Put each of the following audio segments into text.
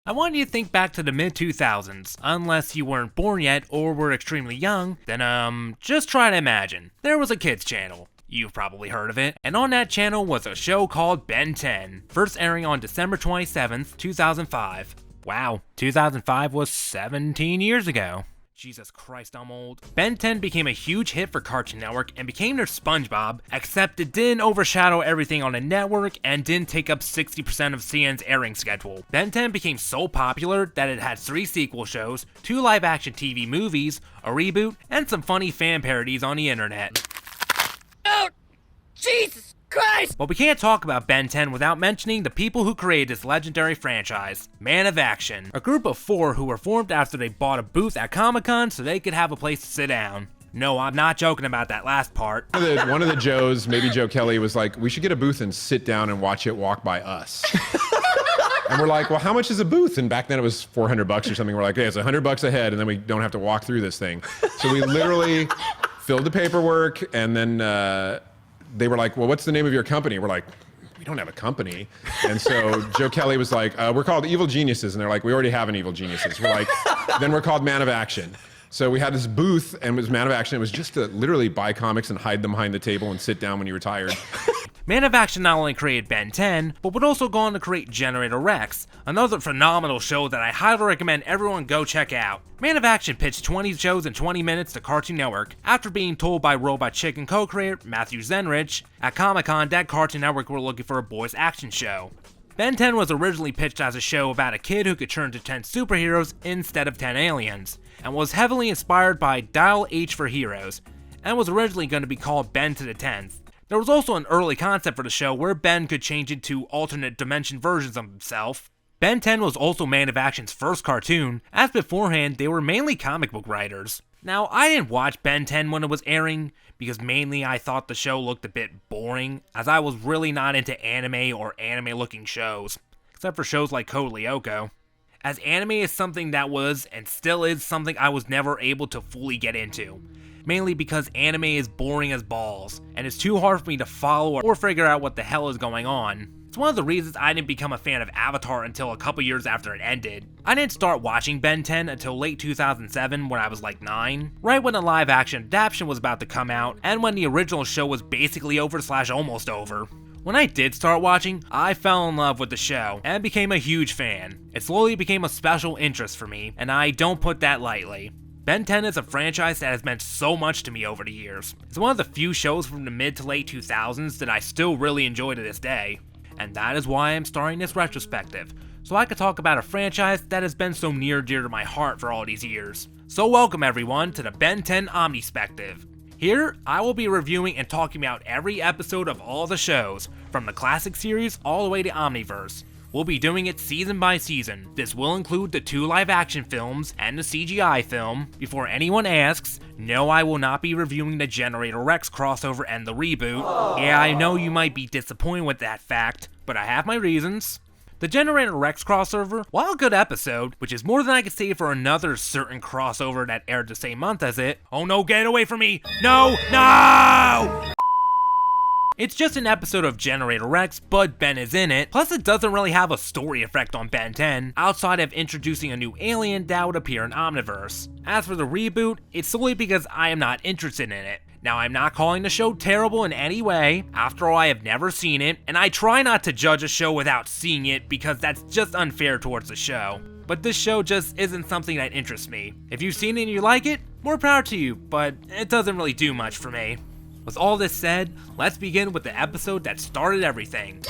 I want you to think back to the mid-2000s. Unless you weren't born yet or were extremely young, then just try to imagine. There was a kids channel. You've probably heard of it. And on that channel was a show called Ben 10, first airing on December 27th, 2005. Wow, 2005 was 17 years ago. Jesus Christ, I'm old. Ben 10 became a huge hit for Cartoon Network and became their SpongeBob, except it didn't overshadow everything on the network and didn't take up 60% of CN's airing schedule. Ben 10 became so popular that it had 3 sequel shows, 2 live-action TV movies, a reboot, and some funny fan parodies on the internet. Oh, Jesus Christ! But we can't talk about Ben 10 without mentioning the people who created this legendary franchise, Man of Action, a group of 4 who were formed after they bought a booth at Comic-Con so they could have a place to sit down. No, I'm not joking about that last part. One of the Joes, maybe Joe Kelly, was like, we should get a booth and sit down and watch it walk by us. And we're like, well, how much is a booth? And back then it was $400 or something. We're like, hey, it's $100 a head, and then we don't have to walk through this thing. So we literally filled the paperwork, and then they were like, well, what's the name of your company? We're like, we don't have a company. And so Joe Kelly was like, we're called Evil Geniuses. And they're like, we already have an Evil Geniuses. We're like, then we're called Man of Action. So we had this booth, and it was Man of Action. It was just to literally buy comics and hide them behind the table and sit down when you were tired. Man of Action not only created Ben 10, but would also go on to create Generator Rex, another phenomenal show that I highly recommend everyone go check out. Man of Action pitched 20 shows in 20 minutes to Cartoon Network, after being told by Robot Chicken co-creator Matthew Zenrich at Comic-Con that Cartoon Network were looking for a boys action show. Ben 10 was originally pitched as a show about a kid who could turn to 10 superheroes instead of 10 aliens, and was heavily inspired by Dial H for Heroes, and was originally going to be called Ben to the 10th. There was also an early concept for the show where Ben could change into alternate dimension versions of himself. Ben 10 was also Man of Action's first cartoon, as beforehand they were mainly comic book writers. Now, I didn't watch Ben 10 when it was airing, because mainly I thought the show looked a bit boring, as I was really not into anime or anime-looking shows, except for shows like Code Lyoko. As anime is something that was, and still is, something I was never able to fully get into. Mainly because anime is boring as balls, and it's too hard for me to follow or figure out what the hell is going on. It's one of the reasons I didn't become a fan of Avatar until a couple years after it ended. I didn't start watching Ben 10 until late 2007 when I was like 9, right when the live action adaptation was about to come out, and when the original show was basically over/almost over. When I did start watching, I fell in love with the show, and became a huge fan. It slowly became a special interest for me, and I don't put that lightly. Ben 10 is a franchise that has meant so much to me over the years. It's one of the few shows from the mid to late 2000s that I still really enjoy to this day. And that is why I'm starting this retrospective, so I could talk about a franchise that has been so near dear to my heart for all these years. So welcome everyone to the Ben 10 Omnispective. Here, I will be reviewing and talking about every episode of all the shows, from the classic series all the way to Omniverse. We'll be doing it season by season. This will include the 2 live action films and the CGI film. Before anyone asks, no, I will not be reviewing the Generator Rex crossover and the reboot. Yeah, I know you might be disappointed with that fact, but I have my reasons. The Generator Rex crossover, while a good episode, which is more than I could say for another certain crossover that aired the same month as it. Oh no, get away from me! No! No! It's just an episode of Generator Rex, but Ben is in it, plus it doesn't really have a story effect on Ben 10, outside of introducing a new alien that would appear in Omniverse. As for the reboot, it's solely because I am not interested in it. Now, I'm not calling the show terrible in any way. After all, I have never seen it, and I try not to judge a show without seeing it because that's just unfair towards the show. But this show just isn't something that interests me. If you've seen it and you like it, more power to you, but it doesn't really do much for me. With all this said, let's begin with the episode that started everything.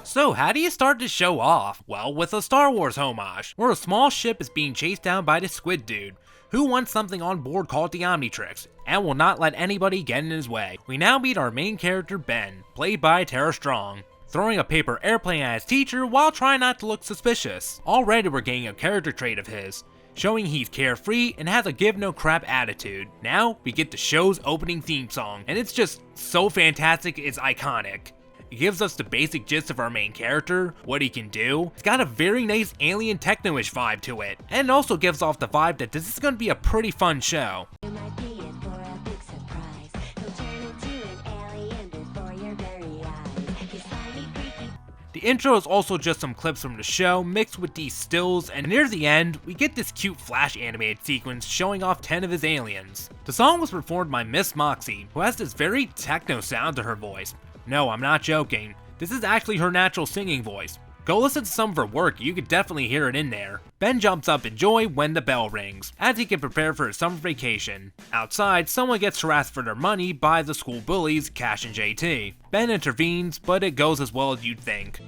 So how do you start the show off? Well, with a Star Wars homage, where a small ship is being chased down by the Squid Dude, who wants something on board called the Omnitrix, and will not let anybody get in his way. We now meet our main character Ben, played by Tara Strong, throwing a paper airplane at his teacher while trying not to look suspicious. Already we're getting a character trait of his, showing he's carefree and has a give no crap attitude. Now, we get the show's opening theme song, and it's just so fantastic it's iconic. It gives us the basic gist of our main character, what he can do. It's got a very nice alien techno-ish vibe to it, and it also gives off the vibe that this is going to be a pretty fun show. intro is also just some clips from the show mixed with these stills, and near the end, we get this cute flash animated sequence showing off 10 of his aliens. The song was performed by Miss Moxie, who has this very techno sound to her voice. No, I'm not joking. This is actually her natural singing voice. Go listen to some of her work, you could definitely hear it in there. Ben jumps up in joy when the bell rings, as he can prepare for his summer vacation. Outside, someone gets harassed for their money by the school bullies, Cash and JT. Ben intervenes, but it goes as well as you'd think.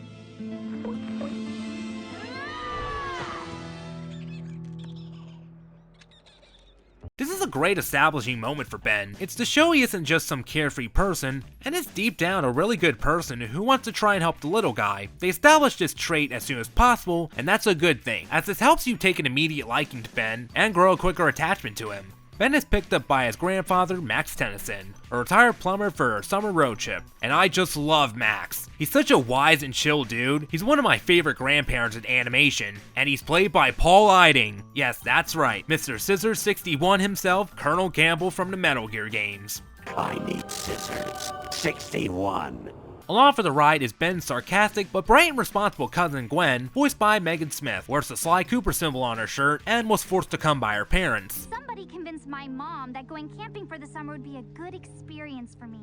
This is a great establishing moment for Ben. It's to show he isn't just some carefree person, and is deep down a really good person who wants to try and help the little guy. They establish this trait as soon as possible, and that's a good thing, as this helps you take an immediate liking to Ben and grow a quicker attachment to him. Ben is picked up by his grandfather, Max Tennyson, a retired plumber for a summer road trip, and I just love Max. He's such a wise and chill dude. He's one of my favorite grandparents in animation, and he's played by Paul Eiding. Yes, that's right, Mr. Scissors 61 himself, Colonel Campbell from the Metal Gear games. I need scissors. 61. Along for the ride is Ben's sarcastic but bright and responsible cousin Gwen, voiced by Megan Smith, wears the Sly Cooper symbol on her shirt and was forced to come by her parents. Somebody convinced my mom that going camping for the summer would be a good experience for me.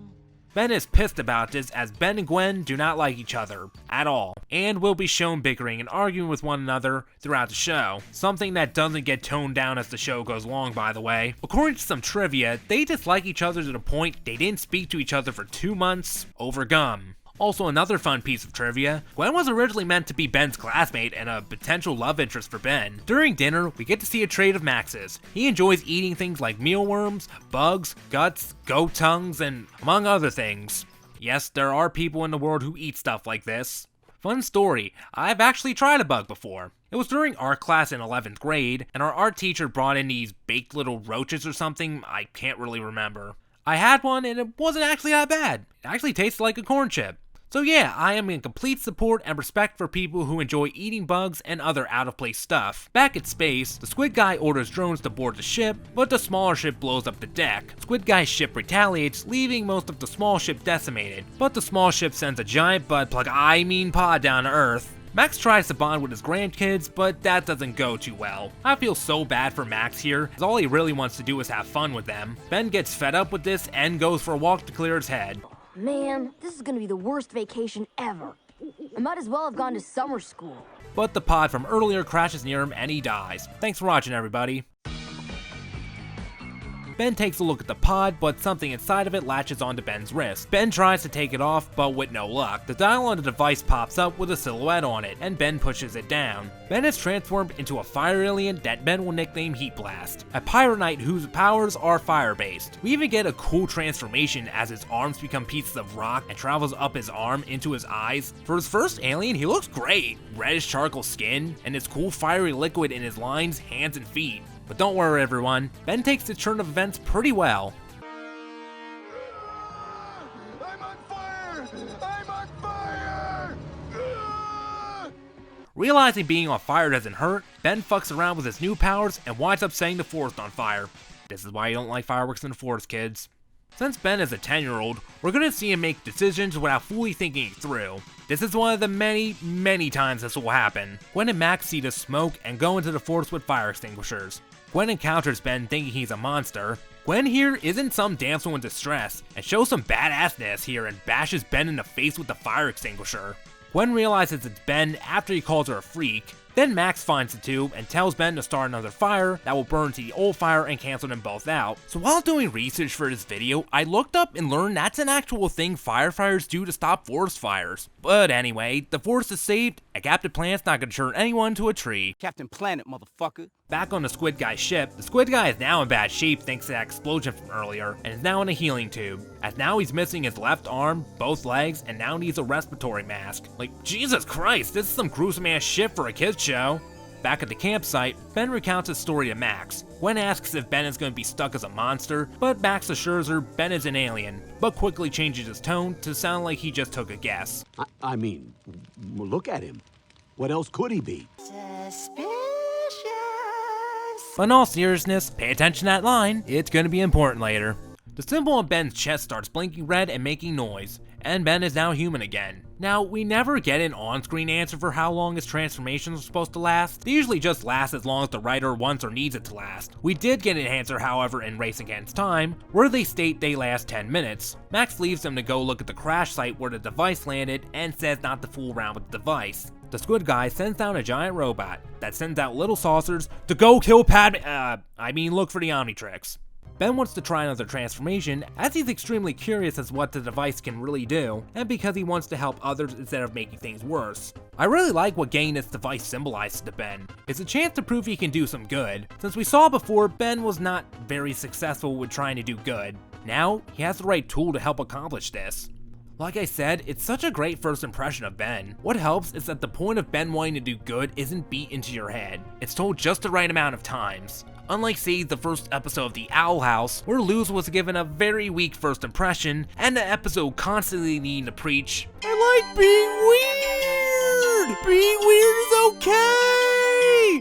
Ben is pissed about this as Ben and Gwen do not like each other at all, and will be shown bickering and arguing with one another throughout the show, something that doesn't get toned down as the show goes along, by the way. According to some trivia, they dislike each other to the point they didn't speak to each other for 2 months over gum. Also, another fun piece of trivia, Gwen was originally meant to be Ben's classmate and a potential love interest for Ben. During dinner, we get to see a trait of Max's. He enjoys eating things like mealworms, bugs, guts, goat tongues, and among other things. Yes, there are people in the world who eat stuff like this. Fun story, I've actually tried a bug before. It was during art class in 11th grade, and our art teacher brought in these baked little roaches or something, I can't really remember. I had one and it wasn't actually that bad. It actually tasted like a corn chip. So yeah, I am in complete support and respect for people who enjoy eating bugs and other out-of-place stuff. Back at space, the Squid Guy orders drones to board the ship, but the smaller ship blows up the deck. Squid Guy's ship retaliates, leaving most of the small ship decimated, but the small ship sends a giant butt plug, pod down to Earth. Max tries to bond with his grandkids, but that doesn't go too well. I feel so bad for Max here, as all he really wants to do is have fun with them. Ben gets fed up with this and goes for a walk to clear his head. Man, this is gonna be the worst vacation ever. I might as well have gone to summer school. But the pod from earlier crashes near him and he dies. Thanks for watching, everybody. Ben takes a look at the pod, but something inside of it latches onto Ben's wrist. Ben tries to take it off, but with no luck. The dial on the device pops up with a silhouette on it, and Ben pushes it down. Ben is transformed into a fire alien that Ben will nickname Heat Blast, a pirate knight whose powers are fire-based. We even get a cool transformation as his arms become pieces of rock and travels up his arm into his eyes. For his first alien, he looks great. Reddish charcoal skin, and this cool fiery liquid in his lines, hands, and feet. But don't worry everyone, Ben takes the turn of events pretty well. I'm on fire! I'm on fire! Realizing being on fire doesn't hurt, Ben fucks around with his new powers and winds up setting the forest on fire. This is why you don't like fireworks in the forest, kids. Since Ben is a 10-year-old, we're gonna see him make decisions without fully thinking it through. This is one of the many times this will happen. Gwen and Max see the smoke and go into the forest with fire extinguishers. Gwen encounters Ben thinking he's a monster. Gwen here isn't some damsel in distress, and shows some badassness here and bashes Ben in the face with the fire extinguisher. Gwen realizes it's Ben after he calls her a freak. Then Max finds the two and tells Ben to start another fire that will burn to the old fire and cancel them both out. So while doing research for this video, I looked up and learned that's an actual thing firefighters do to stop forest fires. But anyway, the forest is saved, and Captain Planet's not gonna turn anyone to a tree. Captain Planet, motherfucker. Back on the Squid Guy's ship, the Squid Guy is now in bad shape thanks to that explosion from earlier, and is now in a healing tube, as now he's missing his left arm, both legs, and now needs a respiratory mask. Like, Jesus Christ, this is some gruesome ass shit for a kid's show. Back at the campsite, Ben recounts his story to Max. Gwen asks if Ben is going to be stuck as a monster, but Max assures her Ben is an alien, but quickly changes his tone to sound like he just took a guess. I mean, look at him. What else could he be? Suspicious. But in all seriousness, pay attention to that line, it's going to be important later. The symbol on Ben's chest starts blinking red and making noise, and Ben is now human again. Now, we never get an on-screen answer for how long his transformations are supposed to last. They usually just last as long as the writer wants or needs it to last. We did get an answer, however, in Race Against Time, where they state they last 10 minutes. Max leaves them to go look at the crash site where the device landed and says not to fool around with the device. The squid guy sends down a giant robot that sends out little saucers to go kill look for the Omnitrix. Ben wants to try another transformation, as he's extremely curious as what the device can really do, and because he wants to help others instead of making things worse. I really like what getting this device symbolizes to Ben. It's a chance to prove he can do some good. Since we saw before, Ben was not very successful with trying to do good. Now, he has the right tool to help accomplish this. Like I said, it's such a great first impression of Ben. What helps is that the point of Ben wanting to do good isn't beat into your head. It's told just the right amount of times. Unlike, say, the first episode of The Owl House, where Luz was given a very weak first impression, and the episode constantly needing to preach, I like being weird! Being weird is okay!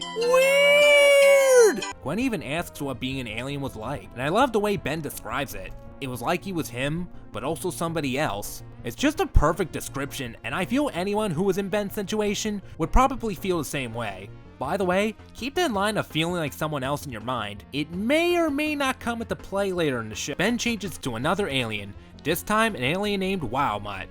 Weird! Gwen even asks what being an alien was like, and I love the way Ben describes it. It was like he was him, but also somebody else. It's just a perfect description, and I feel anyone who was in Ben's situation would probably feel the same way. By the way, keep that line of feeling like someone else in your mind. It may or may not come into play later in the show. Ben changes to another alien, this time an alien named Wildmutt.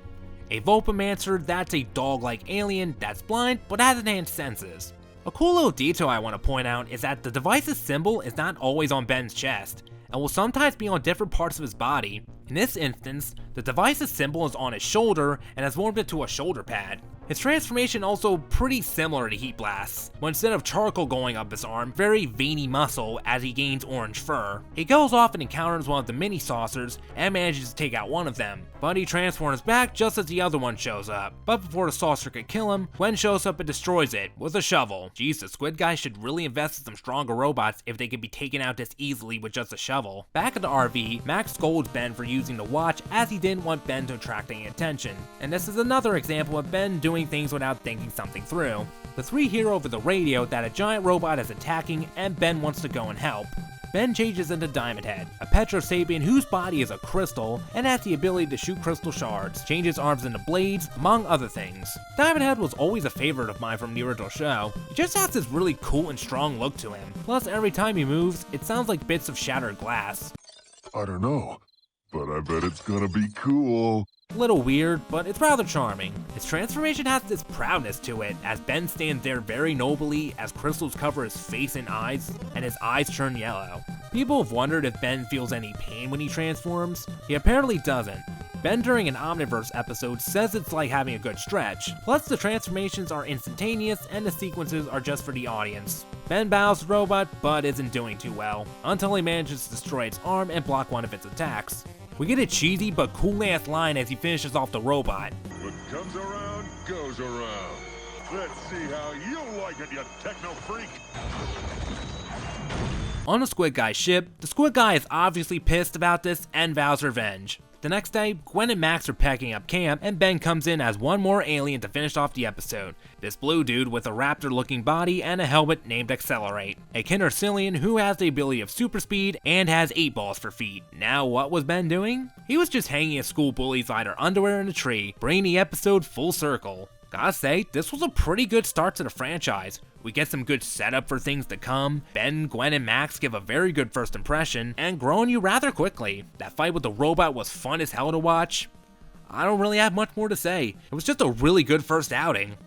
A Vulpamancer that's a dog-like alien that's blind but has enhanced senses. A cool little detail I want to point out is that the device's symbol is not always on Ben's chest, and will sometimes be on different parts of his body. In this instance, the device's symbol is on his shoulder and has morphed into a shoulder pad. His transformation also pretty similar to Heat Blast's, when instead of charcoal going up his arm, very veiny muscle as he gains orange fur. He goes off and encounters one of the mini saucers and manages to take out one of them, but he transforms back just as the other one shows up. But before the saucer could kill him, Gwen shows up and destroys it with a shovel. Jeez, the squid guy should really invest in some stronger robots if they could be taken out this easily with just a shovel. Back at the RV, Max scolds Ben for using the watch as he didn't want Ben to attract any attention. And this is another example of Ben doing things without thinking something through. The three hear over the radio that a giant robot is attacking and Ben wants to go and help. Ben changes into Diamond Head, a Petro Sapien whose body is a crystal and has the ability to shoot crystal shards, change his arms into blades, among other things. Diamond Head was always a favorite of mine from the original show. He just has this really cool and strong look to him. Plus, every time he moves, it sounds like bits of shattered glass. I don't know, but I bet it's gonna be cool. Little weird, but it's rather charming. His transformation has this proudness to it, as Ben stands there very nobly as crystals cover his face and eyes, and his eyes turn yellow. People have wondered if Ben feels any pain when he transforms. He apparently doesn't. Ben during an Omniverse episode says it's like having a good stretch. Plus the transformations are instantaneous and the sequences are just for the audience. Ben battles the robot, but isn't doing too well, until he manages to destroy its arm and block one of its attacks. We get a cheesy but cool ass line as he finishes off the robot. What comes around, goes around. Let's see how you like it, you techno freak. On the squid guy's ship, the squid guy is obviously pissed about this and vows revenge. The next day, Gwen and Max are packing up camp, and Ben comes in as one more alien to finish off the episode. This blue dude with a raptor-looking body and a helmet named Accelerate. A Kindercillian who has the ability of super speed and has 8 balls for feet. Now, what was Ben doing? He was just hanging a school bully's lighter underwear in a tree, bringing the episode full circle. Gotta say, this was a pretty good start to the franchise. We get some good setup for things to come. Ben, Gwen, and Max give a very good first impression, and grow on you rather quickly. That fight with the robot was fun as hell to watch. I don't really have much more to say. It was just a really good first outing.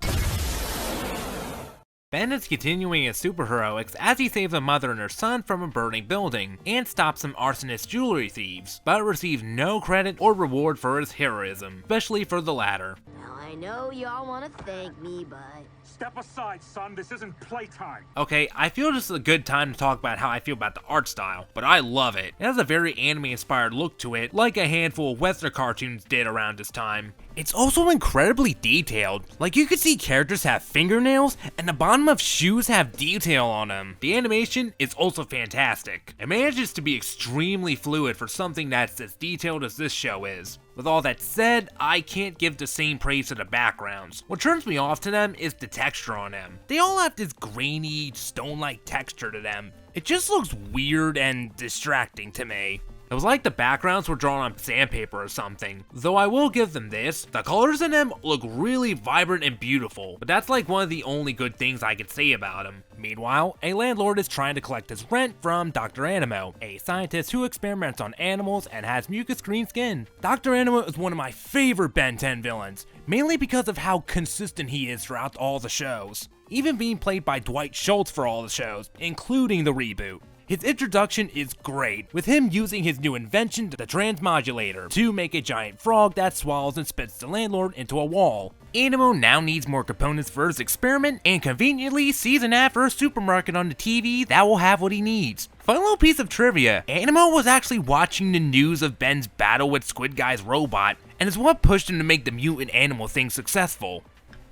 Ben is continuing his superheroics as he saves a mother and her son from a burning building, and stops some arsonist jewelry thieves, but receives no credit or reward for his heroism, especially for the latter. Now I know y'all want to thank me, but... Step aside, son. This isn't playtime. Okay, I feel this is a good time to talk about how I feel about the art style, but I love it. It has a very anime-inspired look to it, like a handful of Western cartoons did around this time. It's also incredibly detailed. Like, you could see characters have fingernails, and the bottom of shoes have detail on them. The animation is also fantastic. It manages to be extremely fluid for something that's as detailed as this show is. With all that said, I can't give the same praise to the backgrounds. What turns me off to them is the texture on them. They all have this grainy, stone-like texture to them. It just looks weird and distracting to me. It was like the backgrounds were drawn on sandpaper or something. Though I will give them this, the colors in them look really vibrant and beautiful, but that's like one of the only good things I could say about them. Meanwhile, a landlord is trying to collect his rent from Dr. Animo, a scientist who experiments on animals and has mucus green skin. Dr. Animo is one of my favorite Ben 10 villains, mainly because of how consistent he is throughout all the shows, even being played by Dwight Schultz for all the shows, including the reboot. His introduction is great, with him using his new invention, the transmodulator, to make a giant frog that swallows and spits the landlord into a wall. Animo now needs more components for his experiment, and conveniently sees an ad for a supermarket on the TV that will have what he needs. Fun little piece of trivia, Animo was actually watching the news of Ben's battle with Squid Guy's robot, and is what pushed him to make the mutant animal thing successful.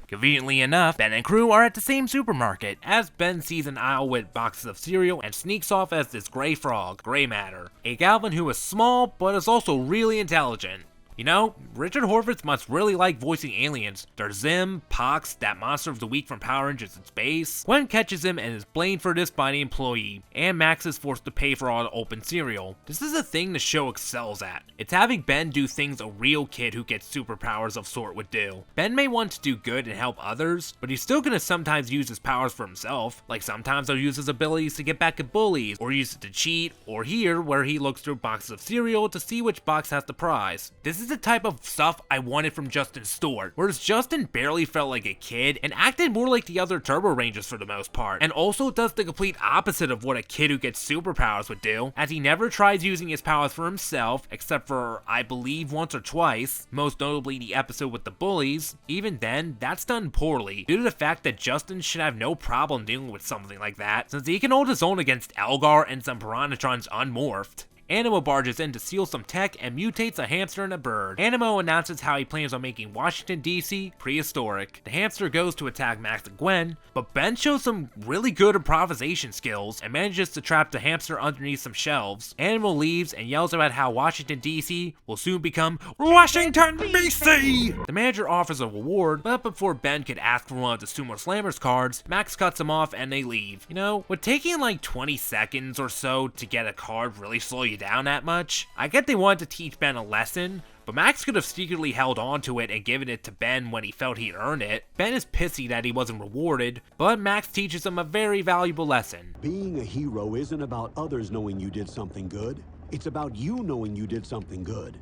Conveniently enough, Ben and crew are at the same supermarket, as Ben sees an aisle with boxes of cereal and sneaks off as this gray frog, Gray Matter, a Galvin who is small but is also really intelligent. You know, Richard Horvitz must really like voicing aliens. There's Zim, Pox, that monster of the week from Power Rangers in space. Gwen catches him and is blamed for this by the employee, and Max is forced to pay for all the open cereal. This is a thing the show excels at. It's having Ben do things a real kid who gets superpowers of sort would do. Ben may want to do good and help others, but he's still gonna sometimes use his powers for himself. Like sometimes he'll use his abilities to get back at bullies, or use it to cheat, or here where he looks through boxes of cereal to see which box has the prize. This is the type of stuff I wanted from Justin Stewart, whereas Justin barely felt like a kid and acted more like the other Turbo Rangers for the most part, and also does the complete opposite of what a kid who gets superpowers would do, as he never tries using his powers for himself, except for, I believe, once or twice, most notably the episode with the bullies. Even then, that's done poorly, due to the fact that Justin should have no problem dealing with something like that, since he can hold his own against Elgar and some Piranhatrons unmorphed. Animo barges in to steal some tech and mutates a hamster and a bird. Animo announces how he plans on making Washington, D.C. prehistoric. The hamster goes to attack Max and Gwen, but Ben shows some really good improvisation skills and manages to trap the hamster underneath some shelves. Animo leaves and yells about how Washington, D.C. will soon become Washington, B.C. The manager offers a reward, but before Ben could ask for one of the Sumo Slammers cards, Max cuts him off and they leave. You know, would taking like 20 seconds or so to get a card really slow you down that much? I get they wanted to teach Ben a lesson, but Max could have secretly held on to it and given it to Ben when he felt he'd earned it. Ben is pissy that he wasn't rewarded, but Max teaches him a very valuable lesson. Being a hero isn't about others knowing you did something good. It's about you knowing you did something good.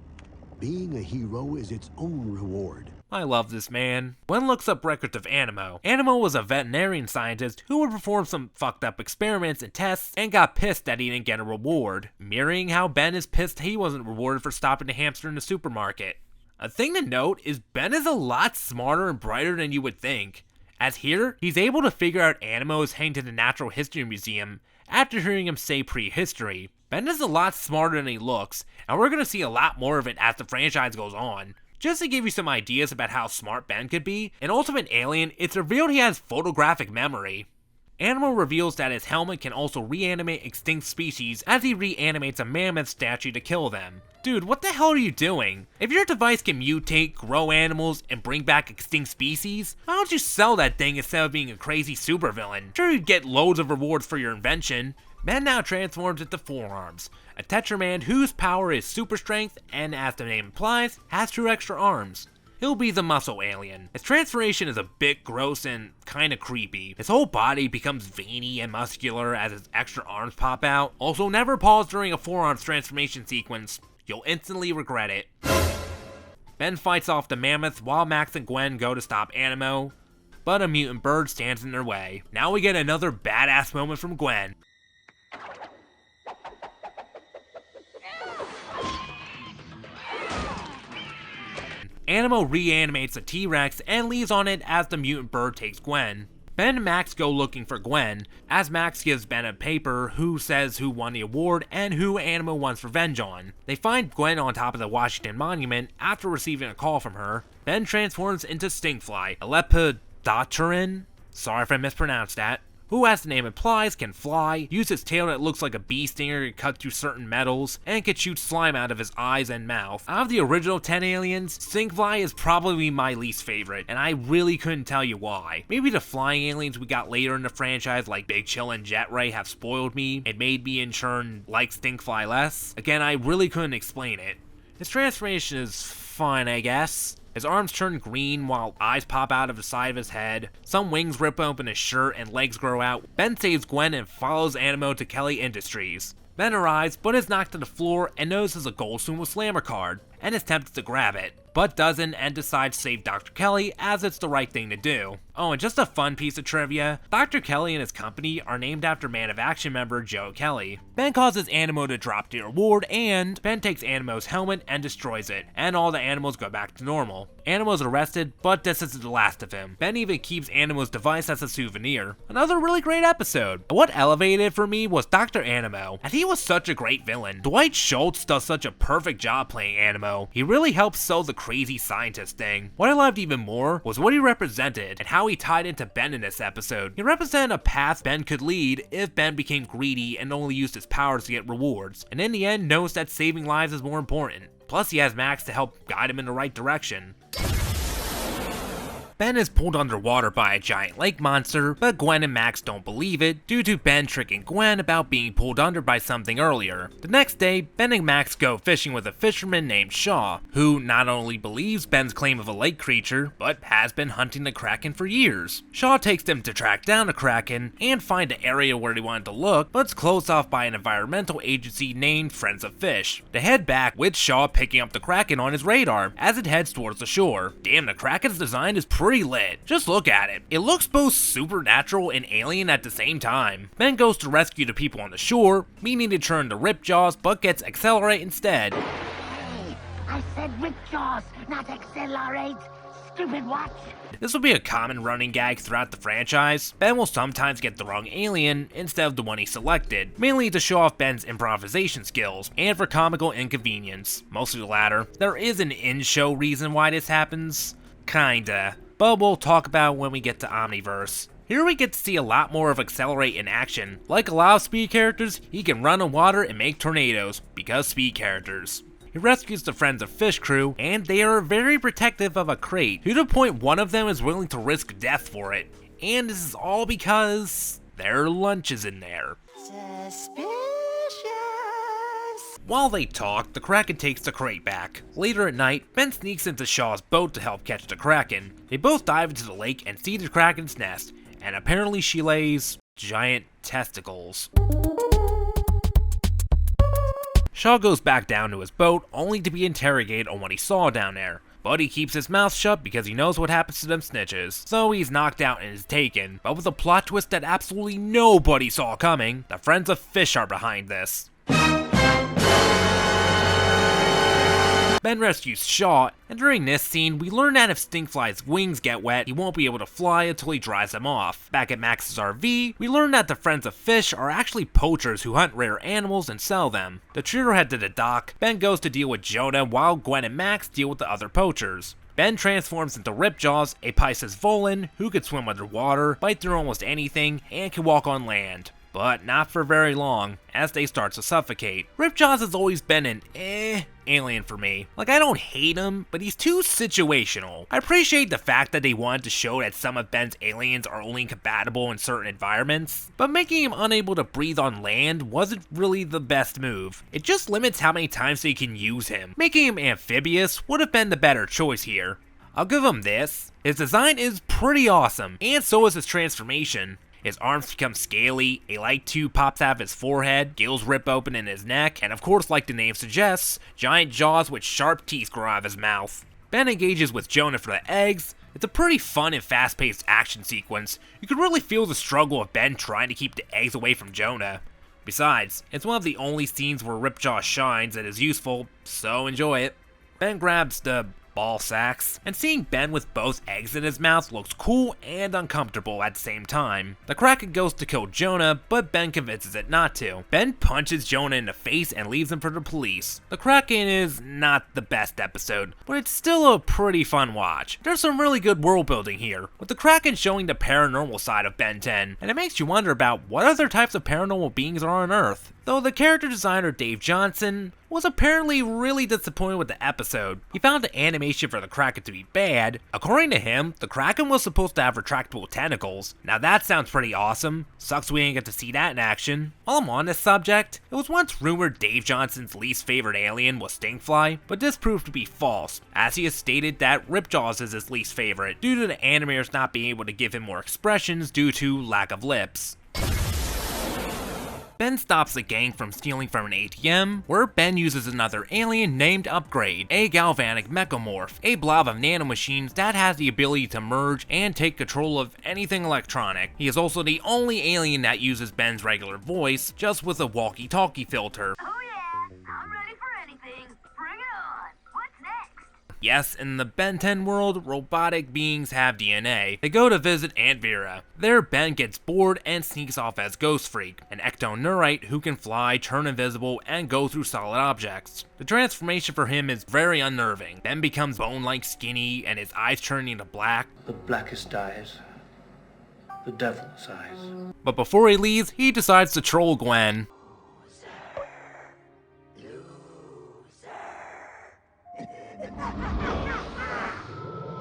Being a hero is its own reward. I love this man. Gwen looks up records of Animo. Animo was a veterinarian scientist who would perform some fucked up experiments and tests and got pissed that he didn't get a reward, mirroring how Ben is pissed he wasn't rewarded for stopping the hamster in the supermarket. A thing to note is Ben is a lot smarter and brighter than you would think, as here, he's able to figure out Animo is heading to the Natural History Museum after hearing him say prehistory. Ben is a lot smarter than he looks, and we're going to see a lot more of it as the franchise goes on. Just to give you some ideas about how smart Ben could be, in Ultimate Alien, it's revealed he has photographic memory. Animo reveals that his helmet can also reanimate extinct species as he reanimates a mammoth statue to kill them. Dude, what the hell are you doing? If your device can mutate, grow animals, and bring back extinct species, why don't you sell that thing instead of being a crazy supervillain? Sure, you'd get loads of rewards for your invention. Ben now transforms into Forearms, a Tetraman whose power is super strength and, as the name implies, has 2 extra arms. He'll be the muscle alien. His transformation is a bit gross and kinda creepy. His whole body becomes veiny and muscular as his extra arms pop out. Also, never pause during a Forearms transformation sequence. You'll instantly regret it. Ben fights off the mammoth while Max and Gwen go to stop Animo, but a mutant bird stands in their way. Now we get another badass moment from Gwen. Animo reanimates a T-Rex and leaves on it as the mutant bird takes Gwen. Ben and Max go looking for Gwen, as Max gives Ben a paper who says who won the award and who Animo wants revenge on. They find Gwen on top of the Washington Monument after receiving a call from her. Ben transforms into Stinkfly, a Lepidopteran, sorry if I mispronounced that, who, as the name implies, can fly, use his tail that looks like a bee stinger to cut through certain metals, and can shoot slime out of his eyes and mouth. Out of the original 10 aliens, Stinkfly is probably my least favorite, and I really couldn't tell you why. Maybe the flying aliens we got later in the franchise like Big Chill and Jet Ray have spoiled me and made me in turn like Stinkfly less. Again, I really couldn't explain it. His transformation is fine, I guess. His arms turn green while eyes pop out of the side of his head. Some wings rip open his shirt and legs grow out. Ben saves Gwen and follows Animo to Kelly Industries. Ben arrives, but is knocked to the floor and notices a gold Sumo Slammer card, and is tempted to grab it, but doesn't and decides to save Dr. Kelly as it's the right thing to do. Oh, and just a fun piece of trivia, Dr. Kelly and his company are named after Man of Action member Joe Kelly. Ben causes Animo to drop the reward, and Ben takes Animo's helmet and destroys it, and all the animals go back to normal. Animo's arrested, but this isn't the last of him. Ben even keeps Animo's device as a souvenir. Another really great episode. What elevated it for me was Dr. Animo, and he was such a great villain. Dwight Schultz does such a perfect job playing Animo. He really helps sell the crazy scientist thing. What I loved even more was what he represented and how he tied into Ben in this episode. He represented a path Ben could lead if Ben became greedy and only used his powers to get rewards, and in the end knows that saving lives is more important. Plus he has Max to help guide him in the right direction. Ben is pulled underwater by a giant lake monster, but Gwen and Max don't believe it due to Ben tricking Gwen about being pulled under by something earlier. The next day, Ben and Max go fishing with a fisherman named Shaw, who not only believes Ben's claim of a lake creature, but has been hunting the Kraken for years. Shaw takes them to track down the Kraken and find the area where they wanted to look, but it's closed off by an environmental agency named Friends of Fish. They head back with Shaw picking up the Kraken on his radar as it heads towards the shore. Damn, the Kraken's design is pretty lit. Just look at it. It looks both supernatural and alien at the same time. Ben goes to rescue the people on the shore, meaning to turn to Ripjaws, but gets Accelerate instead. Hey, I said Ripjaws, not Accelerate. Stupid what? This will be a common running gag throughout the franchise. Ben will sometimes get the wrong alien instead of the one he selected, mainly to show off Ben's improvisation skills, and for comical inconvenience. Mostly the latter. There is an in-show reason why this happens. Kinda. But we'll talk about when we get to Omniverse. Here we get to see a lot more of Accelerate in action. Like a lot of Speed characters, he can run on water and make tornadoes, because Speed characters. He rescues the Friends of Fish crew, and they are very protective of a crate, to the point one of them is willing to risk death for it. And this is all because their lunch is in there. Suspicious. While they talk, the Kraken takes the crate back. Later at night, Ben sneaks into Shaw's boat to help catch the Kraken. They both dive into the lake and see the Kraken's nest, and apparently she lays giant testicles. Shaw goes back down to his boat, only to be interrogated on what he saw down there. But he keeps his mouth shut because he knows what happens to them snitches. So he's knocked out and is taken. But with a plot twist that absolutely nobody saw coming, the Friends of Fish are behind this. Ben rescues Shaw, and during this scene, we learn that if Stinkfly's wings get wet, he won't be able to fly until he dries them off. Back at Max's RV, we learn that the Friends of Fish are actually poachers who hunt rare animals and sell them. The trio head to the dock. Ben goes to deal with Jonah while Gwen and Max deal with the other poachers. Ben transforms into Ripjaws, a Pisces Volan who can swim underwater, bite through almost anything, and can walk on land. But not for very long, as they start to suffocate. Ripjaws has always been an alien for me. Like, I don't hate him, but he's too situational. I appreciate the fact that they wanted to show that some of Ben's aliens are only compatible in certain environments, but making him unable to breathe on land wasn't really the best move. It just limits how many times they can use him. Making him amphibious would have been the better choice here. I'll give him this. His design is pretty awesome, and so is his transformation. His arms become scaly, a light tube pops out of his forehead, gills rip open in his neck, and of course, like the name suggests, giant jaws with sharp teeth grow out of his mouth. Ben engages with Jonah for the eggs. It's a pretty fun and fast-paced action sequence. You can really feel the struggle of Ben trying to keep the eggs away from Jonah. Besides, it's one of the only scenes where Ripjaw shines and is useful, so enjoy it. Ben grabs the ball sacks, and seeing Ben with both eggs in his mouth looks cool and uncomfortable at the same time. The Kraken goes to kill Jonah, but Ben convinces it not to. Ben punches Jonah in the face and leaves him for the police. The Kraken is not the best episode, but it's still a pretty fun watch. There's some really good world building here, with the Kraken showing the paranormal side of Ben 10, and it makes you wonder about what other types of paranormal beings are on Earth. Though the character designer Dave Johnson was apparently really disappointed with the episode. He found the animation for the Kraken to be bad. According to him, the Kraken was supposed to have retractable tentacles. Now that sounds pretty awesome. Sucks we didn't get to see that in action. While I'm on this subject, it was once rumored Dave Johnson's least favorite alien was Stinkfly, but this proved to be false, as he has stated that Ripjaws is his least favorite, due to the animators not being able to give him more expressions due to lack of lips. Ben stops the gang from stealing from an ATM, where Ben uses another alien named Upgrade, a galvanic mechamorph, a blob of nanomachines that has the ability to merge and take control of anything electronic. He is also the only alien that uses Ben's regular voice, just with a walkie-talkie filter. Oh yeah, I'm ready for anything. Bring it on. What's next? Yes, in the Ben 10 world, robotic beings have DNA. They go to visit Aunt Vera. There, Ben gets bored and sneaks off as Ghost Freak, an ectoneurite who can fly, turn invisible, and go through solid objects. The transformation for him is very unnerving. Ben becomes bone-like skinny, and his eyes turn into black. The blackest eyes. The devil's eyes. But before he leaves, he decides to troll Gwen.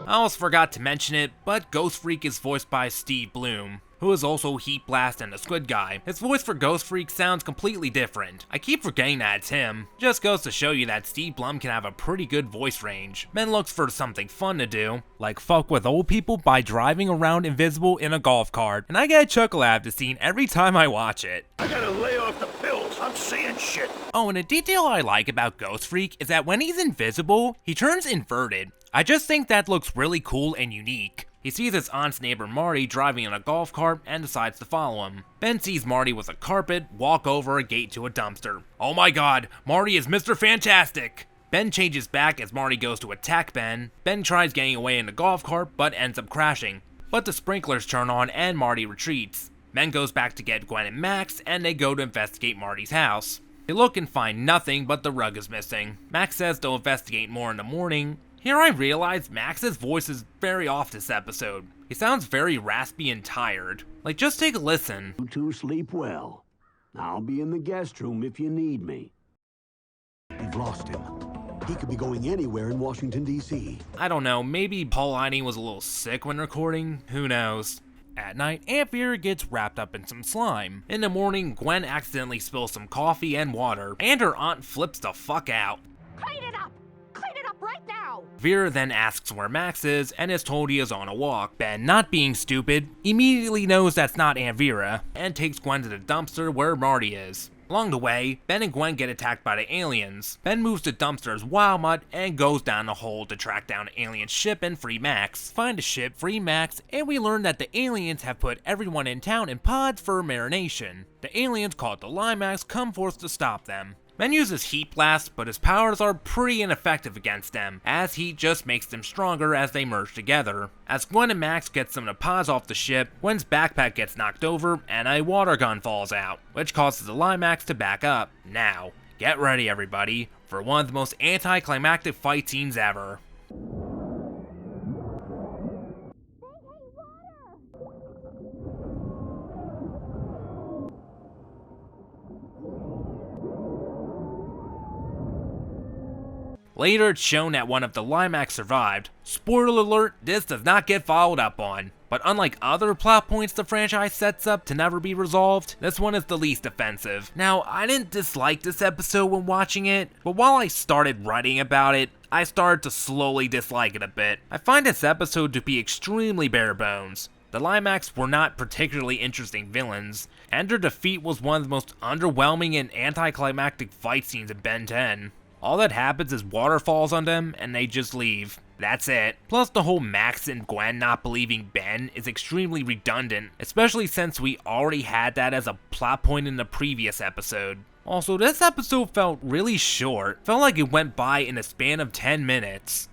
I almost forgot to mention it, but Ghost Freak is voiced by Steve Bloom, who is also Heat Blast and the Squid Guy. His voice for Ghost Freak sounds completely different. I keep forgetting that it's him. Just goes to show you that Steve Blum can have a pretty good voice range. Ben looks for something fun to do, like fuck with old people by driving around invisible in a golf cart, and I get a chuckle out of the scene every time I watch it. I gotta lay off the pills. I'm seeing shit. Oh, and a detail I like about Ghost Freak is that when he's invisible, he turns inverted. I just think that looks really cool and unique. He sees his aunt's neighbor Marty driving in a golf cart and decides to follow him. Ben sees Marty with a carpet walk over a gate to a dumpster. Oh my god, Marty is Mr. Fantastic! Ben changes back as Marty goes to attack Ben. Ben tries getting away in the golf cart but ends up crashing. But the sprinklers turn on and Marty retreats. Ben goes back to get Gwen and Max and they go to investigate Marty's house. They look and find nothing but the rug is missing. Max says they'll investigate more in the morning. Here I realize Max's voice is very off this episode. He sounds very raspy and tired. Like, just take a listen. You two sleep well. I'll be in the guest room if you need me. We've lost him. He could be going anywhere in Washington, D.C. I don't know, maybe Paulini was a little sick when recording, who knows. At night, Aunt Vera gets wrapped up in some slime. In the morning, Gwen accidentally spills some coffee and water, and her aunt flips the fuck out. Clean it up! Clean it up right now! Vera then asks where Max is and is told he is on a walk. Ben, not being stupid, immediately knows that's not Aunt Vera and takes Gwen to the dumpster where Marty is. Along the way, Ben and Gwen get attacked by the aliens. Ben moves the dumpster's Wildmutt and goes down the hole to track down an alien ship and free Max. Find the ship, free Max, and we learn that the aliens have put everyone in town in pods for marination. The aliens called the Limax come forth to stop them. Ben uses Heat Blast, but his powers are pretty ineffective against them, as heat just makes them stronger as they merge together. As Gwen and Max get some of the pods off the ship, Gwen's backpack gets knocked over and a water gun falls out, which causes the Limax to back up. Now, get ready everybody, for one of the most anticlimactic fight scenes ever. Later, it's shown that one of the Limax survived. Spoiler alert, this does not get followed up on. But unlike other plot points the franchise sets up to never be resolved, this one is the least offensive. Now, I didn't dislike this episode when watching it, but while I started writing about it, I started to slowly dislike it a bit. I find this episode to be extremely bare bones. The Limax were not particularly interesting villains, and their defeat was one of the most underwhelming and anticlimactic fight scenes in Ben 10. All that happens is water falls on them and they just leave. That's it. Plus the whole Max and Gwen not believing Ben is extremely redundant, especially since we already had that as a plot point in the previous episode. Also, this episode felt really short. Felt like it went by in a span of 10 minutes.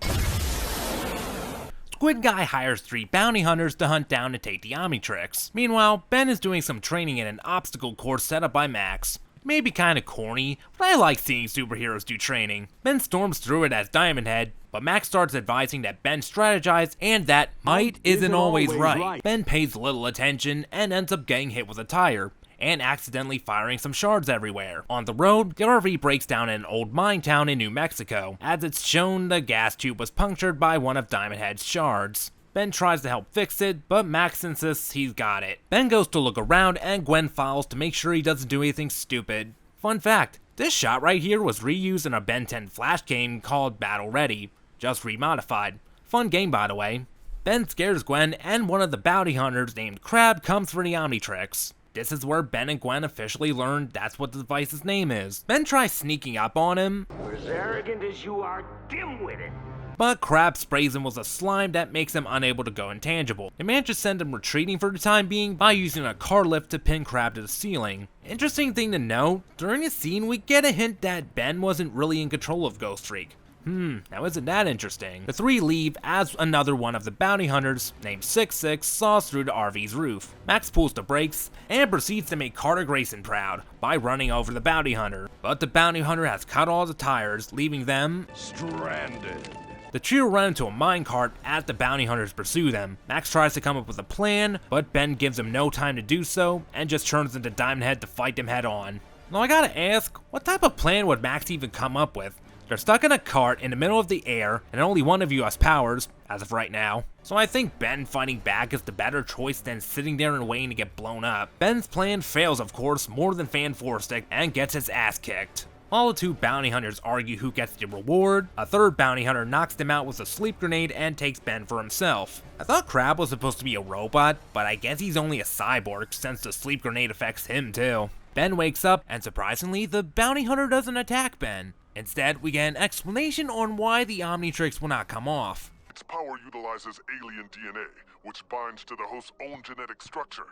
Squid Guy hires 3 bounty hunters to hunt down and take the Omnitrix. Meanwhile, Ben is doing some training in an obstacle course set up by Max. Maybe kinda corny, but I like seeing superheroes do training. Ben storms through it as Diamond Head, but Max starts advising that Ben strategize and that might isn't always right. Ben pays little attention and ends up getting hit with a tire and accidentally firing some shards everywhere. On the road, the RV breaks down in an old mine town in New Mexico, as it's shown the gas tube was punctured by one of Diamond Head's shards. Ben tries to help fix it, but Max insists he's got it. Ben goes to look around and Gwen follows to make sure he doesn't do anything stupid. Fun fact, this shot right here was reused in a Ben 10 Flash game called Battle Ready, just remodified. Fun game by the way. Ben scares Gwen and one of the bounty hunters named Crab comes for the Omnitrix. This is where Ben and Gwen officially learn that's what the device's name is. Ben tries sneaking up on him, As arrogant as you are dim-witted. but Crab sprays him with a slime that makes him unable to go intangible. They manage to send him retreating for the time being by using a car lift to pin Crab to the ceiling. Interesting thing to note, during the scene we get a hint that Ben wasn't really in control of Ghost Streak. Now isn't that interesting? The 3 leave as another one of the bounty hunters, named 66, saws through the RV's roof. Max pulls the brakes and proceeds to make Carter Grayson proud by running over the bounty hunter. But the bounty hunter has cut all the tires, leaving them Stranded. The trio run into a minecart as the bounty hunters pursue them. Max tries to come up with a plan, but Ben gives him no time to do so and just turns into Diamond Head to fight them head on. Now I gotta ask, what type of plan would Max even come up with? They're stuck in a cart in the middle of the air, and only one of you has powers, as of right now. So I think Ben fighting back is the better choice than sitting there and waiting to get blown up. Ben's plan fails, of course, more than fan-forced it, and gets his ass kicked. All the 2 bounty hunters argue who gets the reward. A 3rd bounty hunter knocks them out with a sleep grenade and takes Ben for himself. I thought Crab was supposed to be a robot, but I guess he's only a cyborg since the sleep grenade affects him too. Ben wakes up, and surprisingly, the bounty hunter doesn't attack Ben. Instead, we get an explanation on why the Omnitrix will not come off. Its power utilizes alien DNA, which binds to the host's own genetic structure.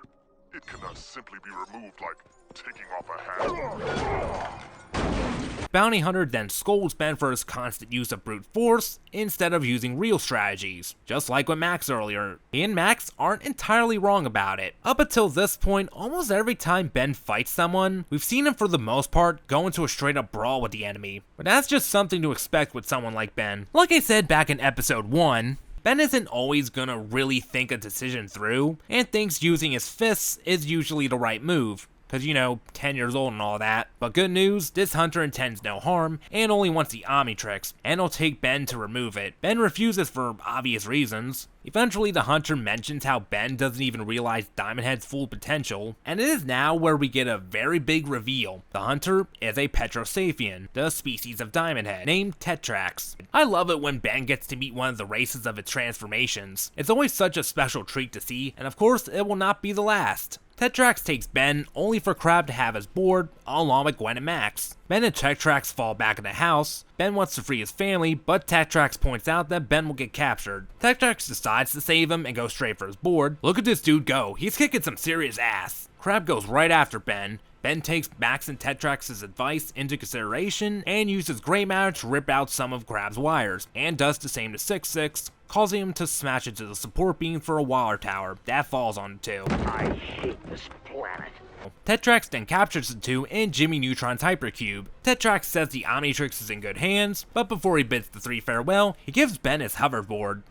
It cannot simply be removed like taking off a hat. Bounty Hunter then scolds Ben for his constant use of brute force instead of using real strategies, just like with Max earlier. He and Max aren't entirely wrong about it. Up until this point, almost every time Ben fights someone, we've seen him for the most part go into a straight up brawl with the enemy. But that's just something to expect with someone like Ben. Like I said back in episode 1, Ben isn't always gonna really think a decision through, and thinks using his fists is usually the right move. Cause 10 years old and all that. But good news, this hunter intends no harm, and only wants the Omnitrix, and will take Ben to remove it. Ben refuses for obvious reasons. Eventually the hunter mentions how Ben doesn't even realize Diamond Head's full potential, and it is now where we get a very big reveal. The hunter is a Petrosaphian, the species of Diamond Head, named Tetrax. I love it when Ben gets to meet one of the races of its transformations. It's always such a special treat to see, and of course it will not be the last. Tetrax takes Ben, only for Crab to have his board, along with Gwen and Max. Ben and Tetrax fall back in the house. Ben wants to free his family, but Tetrax points out that Ben will get captured. Tetrax decides to save him and go straight for his board. Look at this dude go, he's kicking some serious ass. Crab goes right after Ben. Ben takes Max and Tetrax's advice into consideration and uses gray matter to rip out some of Crab's wires, and does the same to 66, causing him to smash into the support beam for a water tower that falls on the 2. I hate this planet. Tetrax then captures the 2 in Jimmy Neutron's hypercube. Tetrax says the Omnitrix is in good hands, but before he bids the 3 farewell, he gives Ben his hoverboard.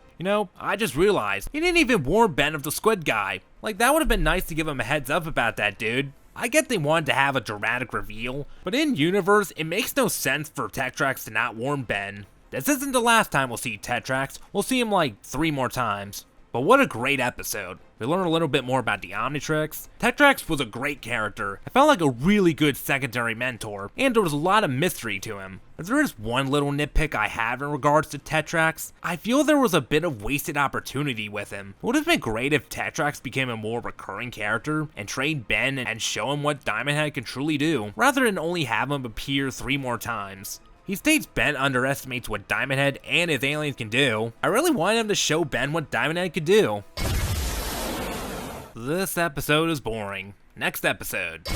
I just realized, he didn't even warn Ben of the squid guy. Like, that would have been nice to give him a heads up about that dude. I get they wanted to have a dramatic reveal, but in Universe, it makes no sense for Tetrax to not warn Ben. This isn't the last time we'll see Tetrax, we'll see him like 3 more times. But what a great episode. We learn a little bit more about the Omnitrix. Tetrax was a great character. I felt like a really good secondary mentor, and there was a lot of mystery to him. If there is one little nitpick I have in regards to Tetrax, I feel there was a bit of wasted opportunity with him. It would have been great if Tetrax became a more recurring character and trade Ben and show him what Diamond Head can truly do, rather than only have him appear 3 more times. He states Ben underestimates what Diamond Head and his aliens can do. I really wanted him to show Ben what Diamond Head could do. This episode is boring. Next episode.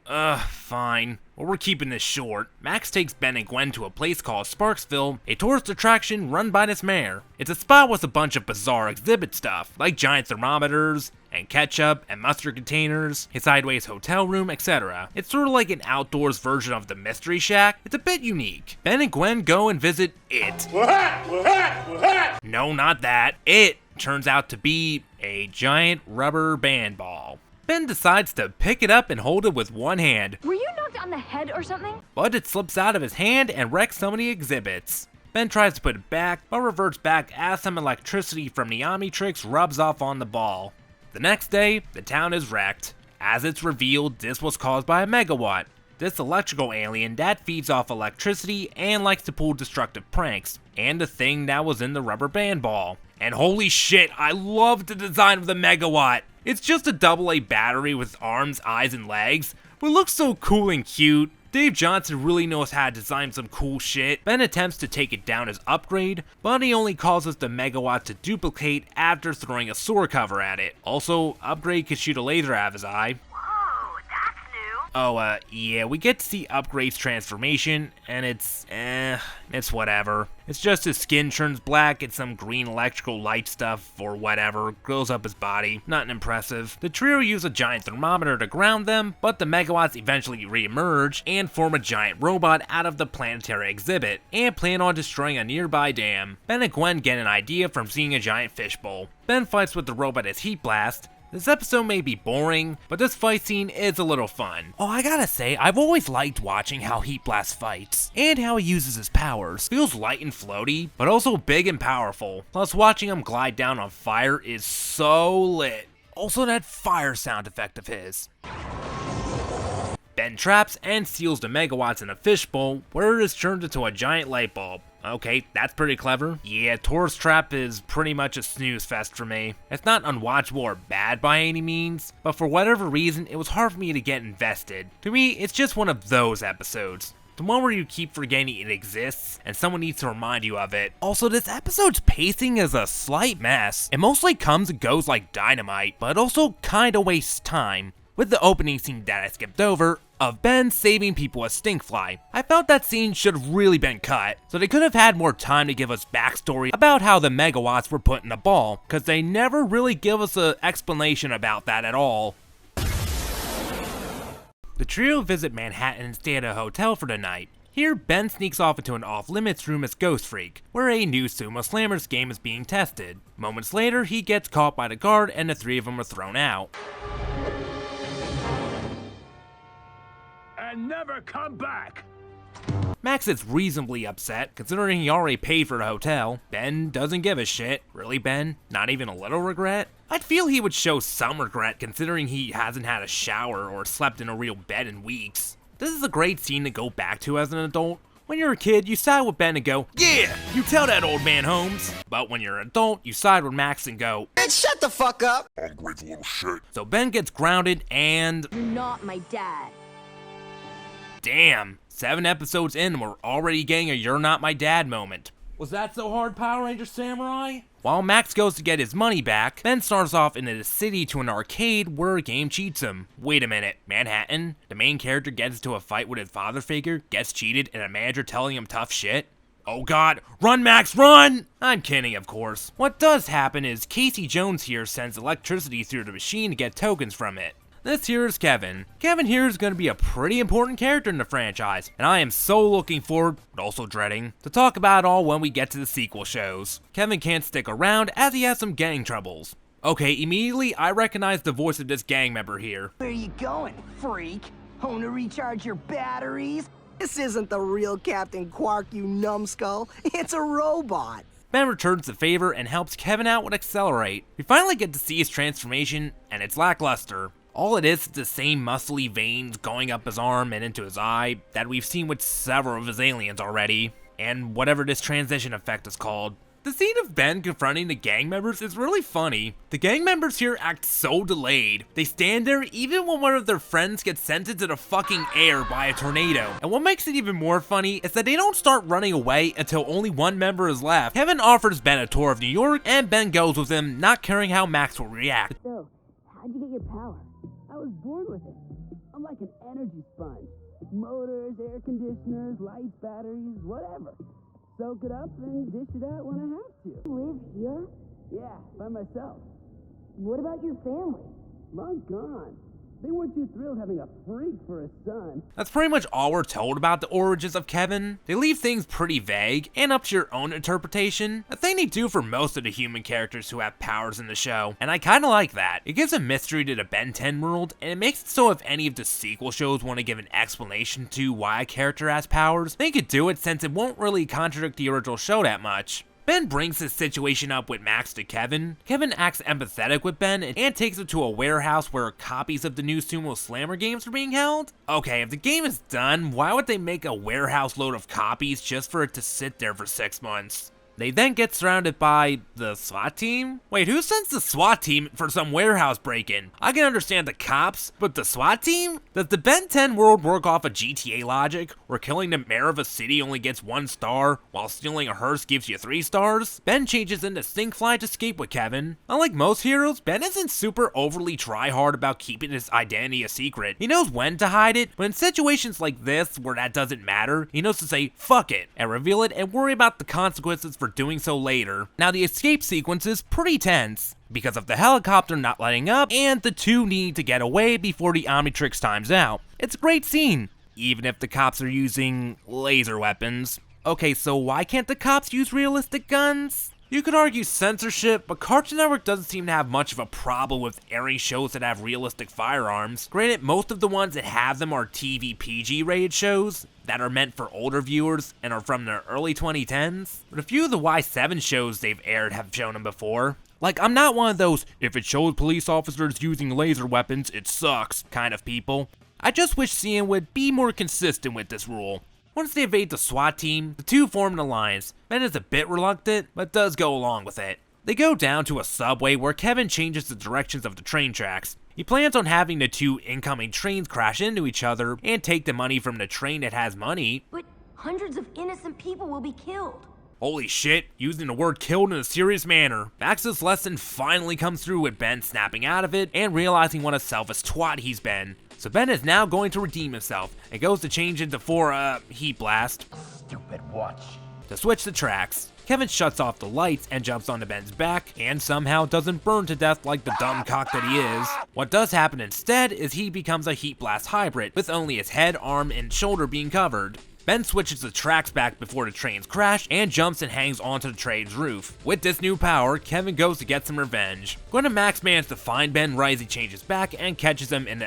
Fine. Well, we're keeping this short. Max takes Ben and Gwen to a place called Sparksville, a tourist attraction run by this mayor. It's a spot with a bunch of bizarre exhibit stuff, like giant thermometers, and ketchup, and mustard containers, a sideways hotel room, etc. It's sort of like an outdoors version of the Mystery Shack. It's a bit unique. Ben and Gwen go and visit it. No, not that. It turns out to be a giant rubber band ball. Ben decides to pick it up and hold it with one hand. Were you knocked on the head or something? But it slips out of his hand and wrecks so many exhibits. Ben tries to put it back, but reverts back as some electricity from the Omnitrix rubs off on the ball. The next day, the town is wrecked. As it's revealed, this was caused by a megawatt. This electrical alien that feeds off electricity and likes to pull destructive pranks, and the thing that was in the rubber band ball. And holy shit, I love the design of the megawatt! It's just a AA battery with arms, eyes, and legs, but it looks so cool and cute. Dave Johnson really knows how to design some cool shit. Ben attempts to take it down as Upgrade, but he only causes the megawatt to duplicate after throwing a sewer cover at it. Also, Upgrade can shoot a laser out of his eye. Whoa, that's new. Oh, yeah, we get to see Upgrade's transformation, and it's whatever. It's just his skin turns black and some green electrical light stuff, or whatever, grows up his body. Nothing impressive. The trio use a giant thermometer to ground them, but the megawatts eventually re-emerge and form a giant robot out of the planetary exhibit, and plan on destroying a nearby dam. Ben and Gwen get an idea from seeing a giant fishbowl. Ben fights with the robot as Heat Blast. This episode may be boring, but this fight scene is a little fun. Oh, I gotta say, I've always liked watching how Heat Blast fights, and how he uses his powers. Feels light and floaty, but also big and powerful. Plus, watching him glide down on fire is so lit. Also, that fire sound effect of his. Ben traps and seals the megawatts in a fishbowl, where it is turned into a giant light bulb. Okay, that's pretty clever. Yeah, Tor's trap is pretty much a snooze fest for me. It's not unwatchable or bad by any means, but for whatever reason, it was hard for me to get invested. To me, it's just one of those episodes. The one where you keep forgetting it exists, and someone needs to remind you of it. Also, this episode's pacing is a slight mess. It mostly comes and goes like dynamite, but also kinda wastes time. With the opening scene that I skipped over, of Ben saving people with Stinkfly. I felt that scene should have really been cut, so they could have had more time to give us backstory about how the megawatts were put in the ball, cause they never really give us an explanation about that at all. The trio visit Manhattan and stay at a hotel for the night. Here, Ben sneaks off into an off-limits room as Ghost Freak, where a new Sumo Slammers game is being tested. Moments later, he gets caught by the guard and the three of them are thrown out. And never come back! Max is reasonably upset, considering he already paid for the hotel. Ben doesn't give a shit. Really, Ben? Not even a little regret? I'd feel he would show some regret, considering he hasn't had a shower or slept in a real bed in weeks. This is a great scene to go back to as an adult. When you're a kid, you side with Ben and go, yeah, you tell that old man Holmes. But when you're an adult, you side with Max and go, Man, shut the fuck up! Ungrateful little shit. So Ben gets grounded and... You're not my dad. Damn, 7 episodes in and we're already getting a You're Not My Dad moment. Was that so hard, Power Ranger Samurai? While Max goes to get his money back, Ben starts off into the city to an arcade where a game cheats him. Wait a minute, Manhattan? The main character gets into a fight with his father figure, gets cheated, and a manager telling him tough shit? Oh god, run Max, run! I'm kidding, of course. What does happen is Casey Jones here sends electricity through the machine to get tokens from it. This here is Kevin. Kevin here is going to be a pretty important character in the franchise, and I am so looking forward, but also dreading, to talk about it all when we get to the sequel shows. Kevin can't stick around as he has some gang troubles. Okay, immediately I recognize the voice of this gang member here. Where you going, freak? Home to recharge your batteries? This isn't the real Captain Quark, you numbskull. It's a robot. Ben returns the favor and helps Kevin out with Accelerate. We finally get to see his transformation, and it's lackluster. All it is the same muscly veins going up his arm and into his eye that we've seen with several of his aliens already, and whatever this transition effect is called. The scene of Ben confronting the gang members is really funny. The gang members here act so delayed. They stand there even when one of their friends gets sent into the fucking air by a tornado. And what makes it even more funny is that they don't start running away until only one member is left. Kevin offers Ben a tour of New York, and Ben goes with him, not caring how Max will react. So, how'd you get your power? I was born with it. I'm like like an energy sponge. Like motors, air conditioners, lights, batteries, whatever. Soak it up and dish it out when I have to. You live here? Yeah, by myself. What about your family? Long gone. They weren't too thrilled having a freak for a son. That's pretty much all we're told about the origins of Kevin. They leave things pretty vague and up to your own interpretation, a thing they do for most of the human characters who have powers in the show, and I kinda like that. It gives a mystery to the Ben 10 world, and it makes it so if any of the sequel shows want to give an explanation to why a character has powers, they could do it since it won't really contradict the original show that much. Ben brings his situation up with Max to Kevin. Kevin acts empathetic with Ben and takes him to a warehouse where copies of the new Sumo Slammer games are being held. Okay, if the game is done, why would they make a warehouse load of copies just for it to sit there for 6 months? They then get surrounded by the SWAT team? Wait, who sends the SWAT team for some warehouse break-in? I can understand the cops, but the SWAT team? Does the Ben 10 world work off of GTA logic, where killing the mayor of a city only gets 1 star, while stealing a hearse gives you 3 stars? Ben changes into Stinkfly to escape with Kevin. Unlike most heroes, Ben isn't super overly try-hard about keeping his identity a secret. He knows when to hide it, but in situations like this, where that doesn't matter, he knows to say, fuck it, and reveal it and worry about the consequences for doing so later. Now the escape sequence is pretty tense, because of the helicopter not letting up, and the two need to get away before the Omnitrix times out. It's a great scene, even if the cops are using laser weapons. Okay, so why can't the cops use realistic guns? You could argue censorship, but Cartoon Network doesn't seem to have much of a problem with airing shows that have realistic firearms. Granted, most of the ones that have them are TV PG rated shows that are meant for older viewers and are from the early 2010s, but a few of the Y7 shows they've aired have shown them before. Like, I'm not one of those, if it shows police officers using laser weapons, it sucks kind of people. I just wish CN would be more consistent with this rule. Once they evade the SWAT team, the two form an alliance. Ben is a bit reluctant, but does go along with it. They go down to a subway where Kevin changes the directions of the train tracks. He plans on having the two incoming trains crash into each other and take the money from the train that has money. But hundreds of innocent people will be killed. Holy shit, using the word killed in a serious manner. Max's lesson finally comes through with Ben snapping out of it and realizing what a selfish twat he's been. So Ben is now going to redeem himself and goes to change into Heat Blast. Stupid watch. To switch the tracks. Kevin shuts off the lights and jumps onto Ben's back and somehow doesn't burn to death like the dumb cock that he is. What does happen instead is he becomes a Heat Blast hybrid with only his head, arm, and shoulder being covered. Ben switches the tracks back before the trains crash and jumps and hangs onto the train's roof. With this new power, Kevin goes to get some revenge. When Max manages to find Ben right as he changes back and catches him in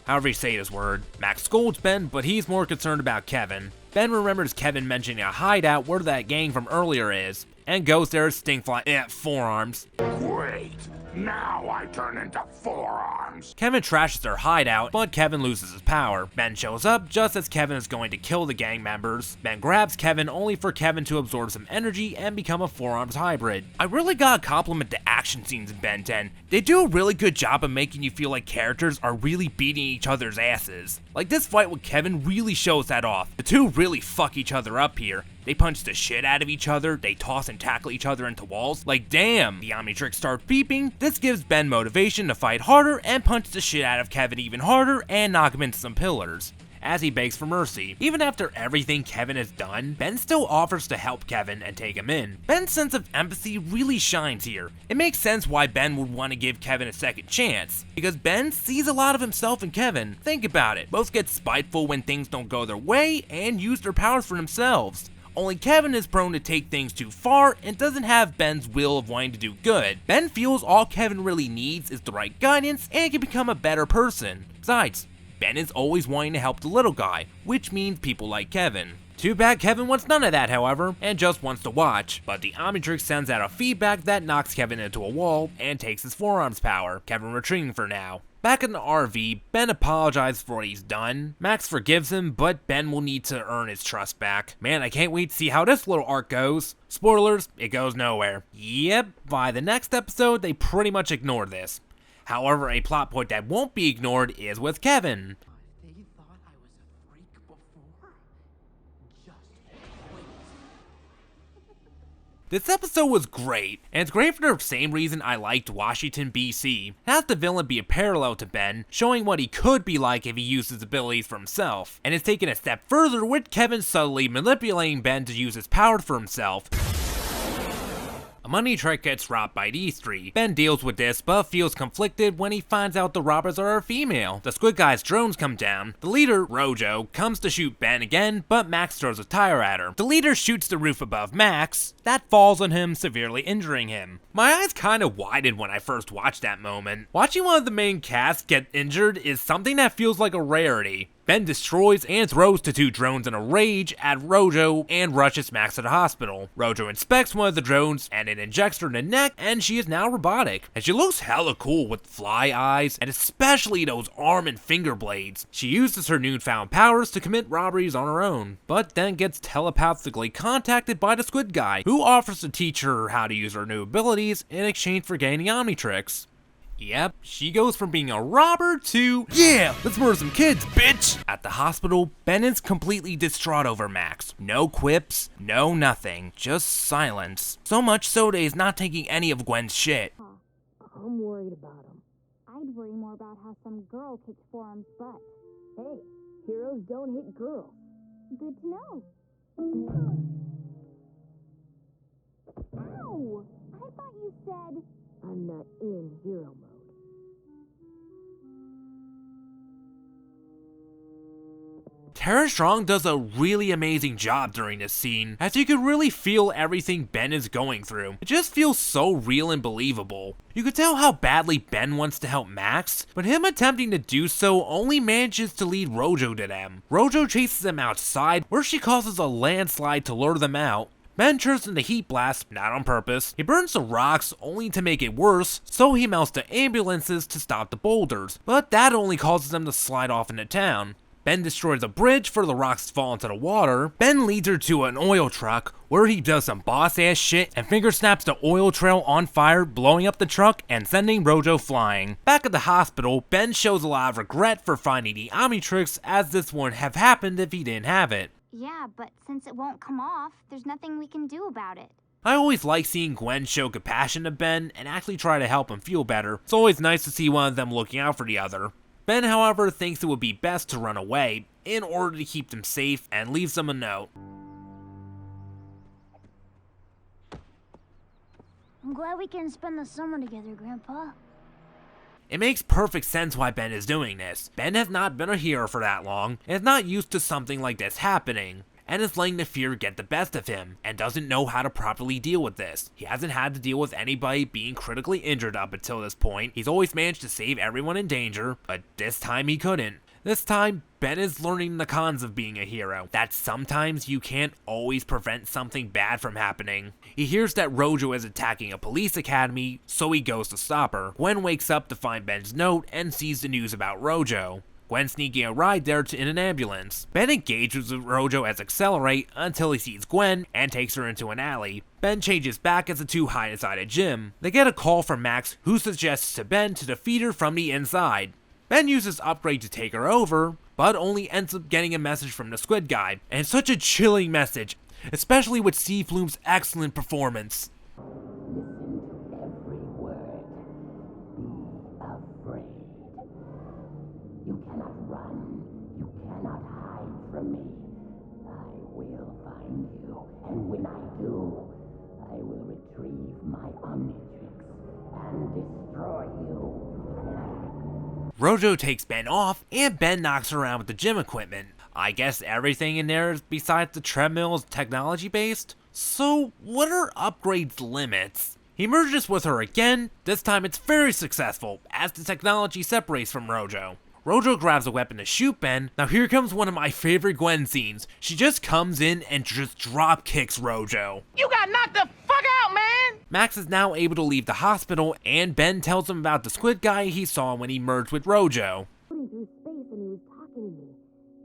however you say this word. Max scolds Ben, but he's more concerned about Kevin. Ben remembers Kevin mentioning a hideout where that gang from earlier is, and goes there as Stinkfly forearms. Great! Now I turn into forearms! Kevin trashes their hideout, but Kevin loses his power. Ben shows up just as Kevin is going to kill the gang members. Ben grabs Kevin only for Kevin to absorb some energy and become a forearms hybrid. I really gotta compliment the action scenes in Ben 10. They do a really good job of making you feel like characters are really beating each other's asses. Like this fight with Kevin really shows that off. The two really fuck each other up here. They punch the shit out of each other, they toss and tackle each other into walls. Like damn, the Omnitrix start beeping. This gives Ben motivation to fight harder and punch the shit out of Kevin even harder and knock him into some pillars, as he begs for mercy. Even after everything Kevin has done, Ben still offers to help Kevin and take him in. Ben's sense of empathy really shines here. It makes sense why Ben would want to give Kevin a second chance, because Ben sees a lot of himself in Kevin. Think about it, both get spiteful when things don't go their way and use their powers for themselves. Only Kevin is prone to take things too far and doesn't have Ben's will of wanting to do good. Ben feels all Kevin really needs is the right guidance and can become a better person. Besides, Ben is always wanting to help the little guy, which means people like Kevin. Too bad Kevin wants none of that, however, and just wants to watch, but the Omnitrix sends out a feedback that knocks Kevin into a wall and takes his forearms power, Kevin retreating for now. Back in the RV, Ben apologizes for what he's done. Max forgives him, but Ben will need to earn his trust back. Man, I can't wait to see how this little arc goes. Spoilers, it goes nowhere. Yep, by the next episode, they pretty much ignore this. However, a plot point that won't be ignored is with Kevin. They thought I was a freak before? Just wait. This episode was great, and it's great for the same reason I liked Washington, B.C. It has the villain be a parallel to Ben, showing what he could be like if he used his abilities for himself, and it's taken a step further with Kevin subtly manipulating Ben to use his power for himself. Omnitrix gets robbed by these three. Ben deals with this, but feels conflicted when he finds out the robbers are a female. The Squid Guy's drones come down. The leader, Rojo, comes to shoot Ben again, but Max throws a tire at her. The leader shoots the roof above Max. That falls on him, severely injuring him. My eyes kind of widened when I first watched that moment. Watching one of the main cast get injured is something that feels like a rarity. Ben destroys and throws the two drones in a rage at Rojo and rushes Max to the hospital. Rojo inspects one of the drones and it injects her in the neck, and she is now robotic. And she looks hella cool with fly eyes and especially those arm and finger blades. She uses her newfound powers to commit robberies on her own, but then gets telepathically contacted by the Squid Guy, who offers to teach her how to use her new abilities in exchange for gaining Omnitrix. Yep, she goes from being a robber to, yeah, let's murder some kids, bitch! At the hospital, Ben is completely distraught over Max. No quips, no nothing, just silence. So much so that he's not taking any of Gwen's shit. I'm worried about him. I'd worry more about how some girl kicked Forum's butt. Hey, heroes don't hit girls. Good to know. Ow! I thought you said... I'm not in hero mode. Tara Strong does a really amazing job during this scene, as you can really feel everything Ben is going through. It just feels so real and believable. You could tell how badly Ben wants to help Max, but him attempting to do so only manages to lead Rojo to them. Rojo chases them outside, where she causes a landslide to lure them out. Ben turns into heat blast, not on purpose. He burns the rocks only to make it worse, so he melts the ambulances to stop the boulders, but that only causes them to slide off into town. Ben destroys a bridge for the rocks to fall into the water. Ben leads her to an oil truck, where he does some boss-ass shit and finger snaps the oil trail on fire, blowing up the truck and sending Rojo flying. Back at the hospital, Ben shows a lot of regret for finding the Omnitrix, as this wouldn't have happened if he didn't have it. Yeah, but since it won't come off, there's nothing we can do about it. I always like seeing Gwen show compassion to Ben and actually try to help him feel better. It's always nice to see one of them looking out for the other. Ben, however, thinks it would be best to run away in order to keep them safe and leaves them a note. I'm glad we can spend the summer together, Grandpa. It makes perfect sense why Ben is doing this. Ben has not been a hero for that long, and is not used to something like this happening, and is letting the fear get the best of him, and doesn't know how to properly deal with this. He hasn't had to deal with anybody being critically injured up until this point. He's always managed to save everyone in danger, but this time he couldn't. This time, Ben is learning the cons of being a hero, that sometimes you can't always prevent something bad from happening. He hears that Rojo is attacking a police academy, so he goes to stop her. Gwen wakes up to find Ben's note and sees the news about Rojo. Gwen sneaking a ride there in an ambulance. Ben engages with Rojo as Accelerate until he sees Gwen and takes her into an alley. Ben changes back as the two hide inside a gym. They get a call from Max, who suggests to Ben to defeat her from the inside. Ben uses Upgrade to take her over, but only ends up getting a message from the Squid Guy, and such a chilling message, especially with C. Flume's excellent performance. Listen to every word. Be afraid. You cannot run. You cannot hide from me. I will find you, and when I do, I will retrieve my Omnitrix and destroy you. Rojo takes Ben off, and Ben knocks her around with the gym equipment. I guess everything in there besides the treadmill is technology-based? So, what are Upgrade's limits? He merges with her again. This time it's very successful, as the technology separates from Rojo. Rojo grabs a weapon to shoot Ben. Now here comes one of my favorite Gwen scenes. She just comes in and just drop kicks Rojo. You got knocked the fuck out, man! Max is now able to leave the hospital, and Ben tells him about the Squid Guy he saw when he merged with Rojo. Through space and he was talking to me.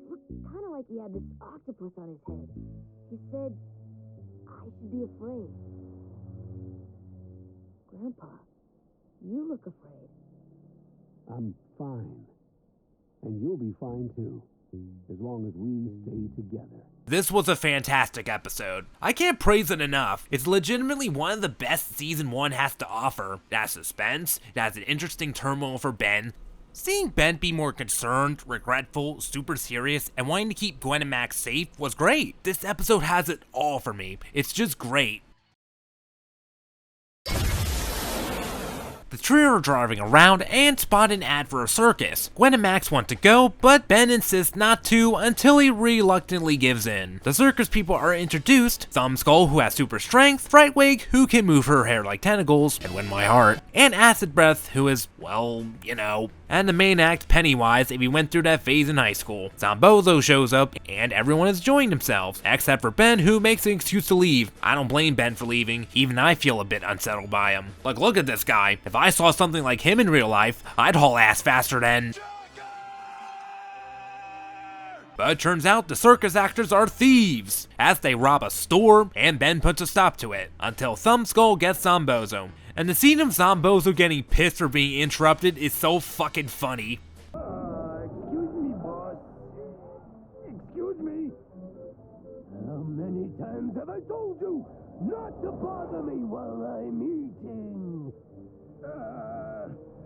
It looked kind of like he had this octopus on his head. He said, I should be afraid. Grandpa, you look afraid. I'm fine. And you'll be fine too. as long as we stay together. This was a fantastic episode. I can't praise it enough. It's legitimately one of the best Season 1 has to offer. It has suspense, it has an interesting turmoil for Ben. Seeing Ben be more concerned, regretful, super serious, and wanting to keep Gwen and Max safe was great. This episode has it all for me. It's just great. The trio are driving around and spot an ad for a circus. Gwen and Max want to go, but Ben insists not to until he reluctantly gives in. The circus people are introduced: Thumbskull, who has super strength, Frightwig, who can move her hair like tentacles and win my heart, and Acid Breath, who is, well, you know. And the main act, Pennywise, if he went through that phase in high school. Zombozo shows up, and everyone has joined themselves, except for Ben, who makes an excuse to leave. I don't blame Ben for leaving, even I feel a bit unsettled by him. Like, look at this guy. If I saw something like him in real life, I'd haul ass faster than... But turns out the circus actors are thieves, as they rob a store, and Ben puts a stop to it, until Thumbskull gets Zombozo. And the scene of Zombozo getting pissed for being interrupted is so fucking funny. Excuse me, boss. Excuse me. How many times have I told you not to bother me while I'm eating?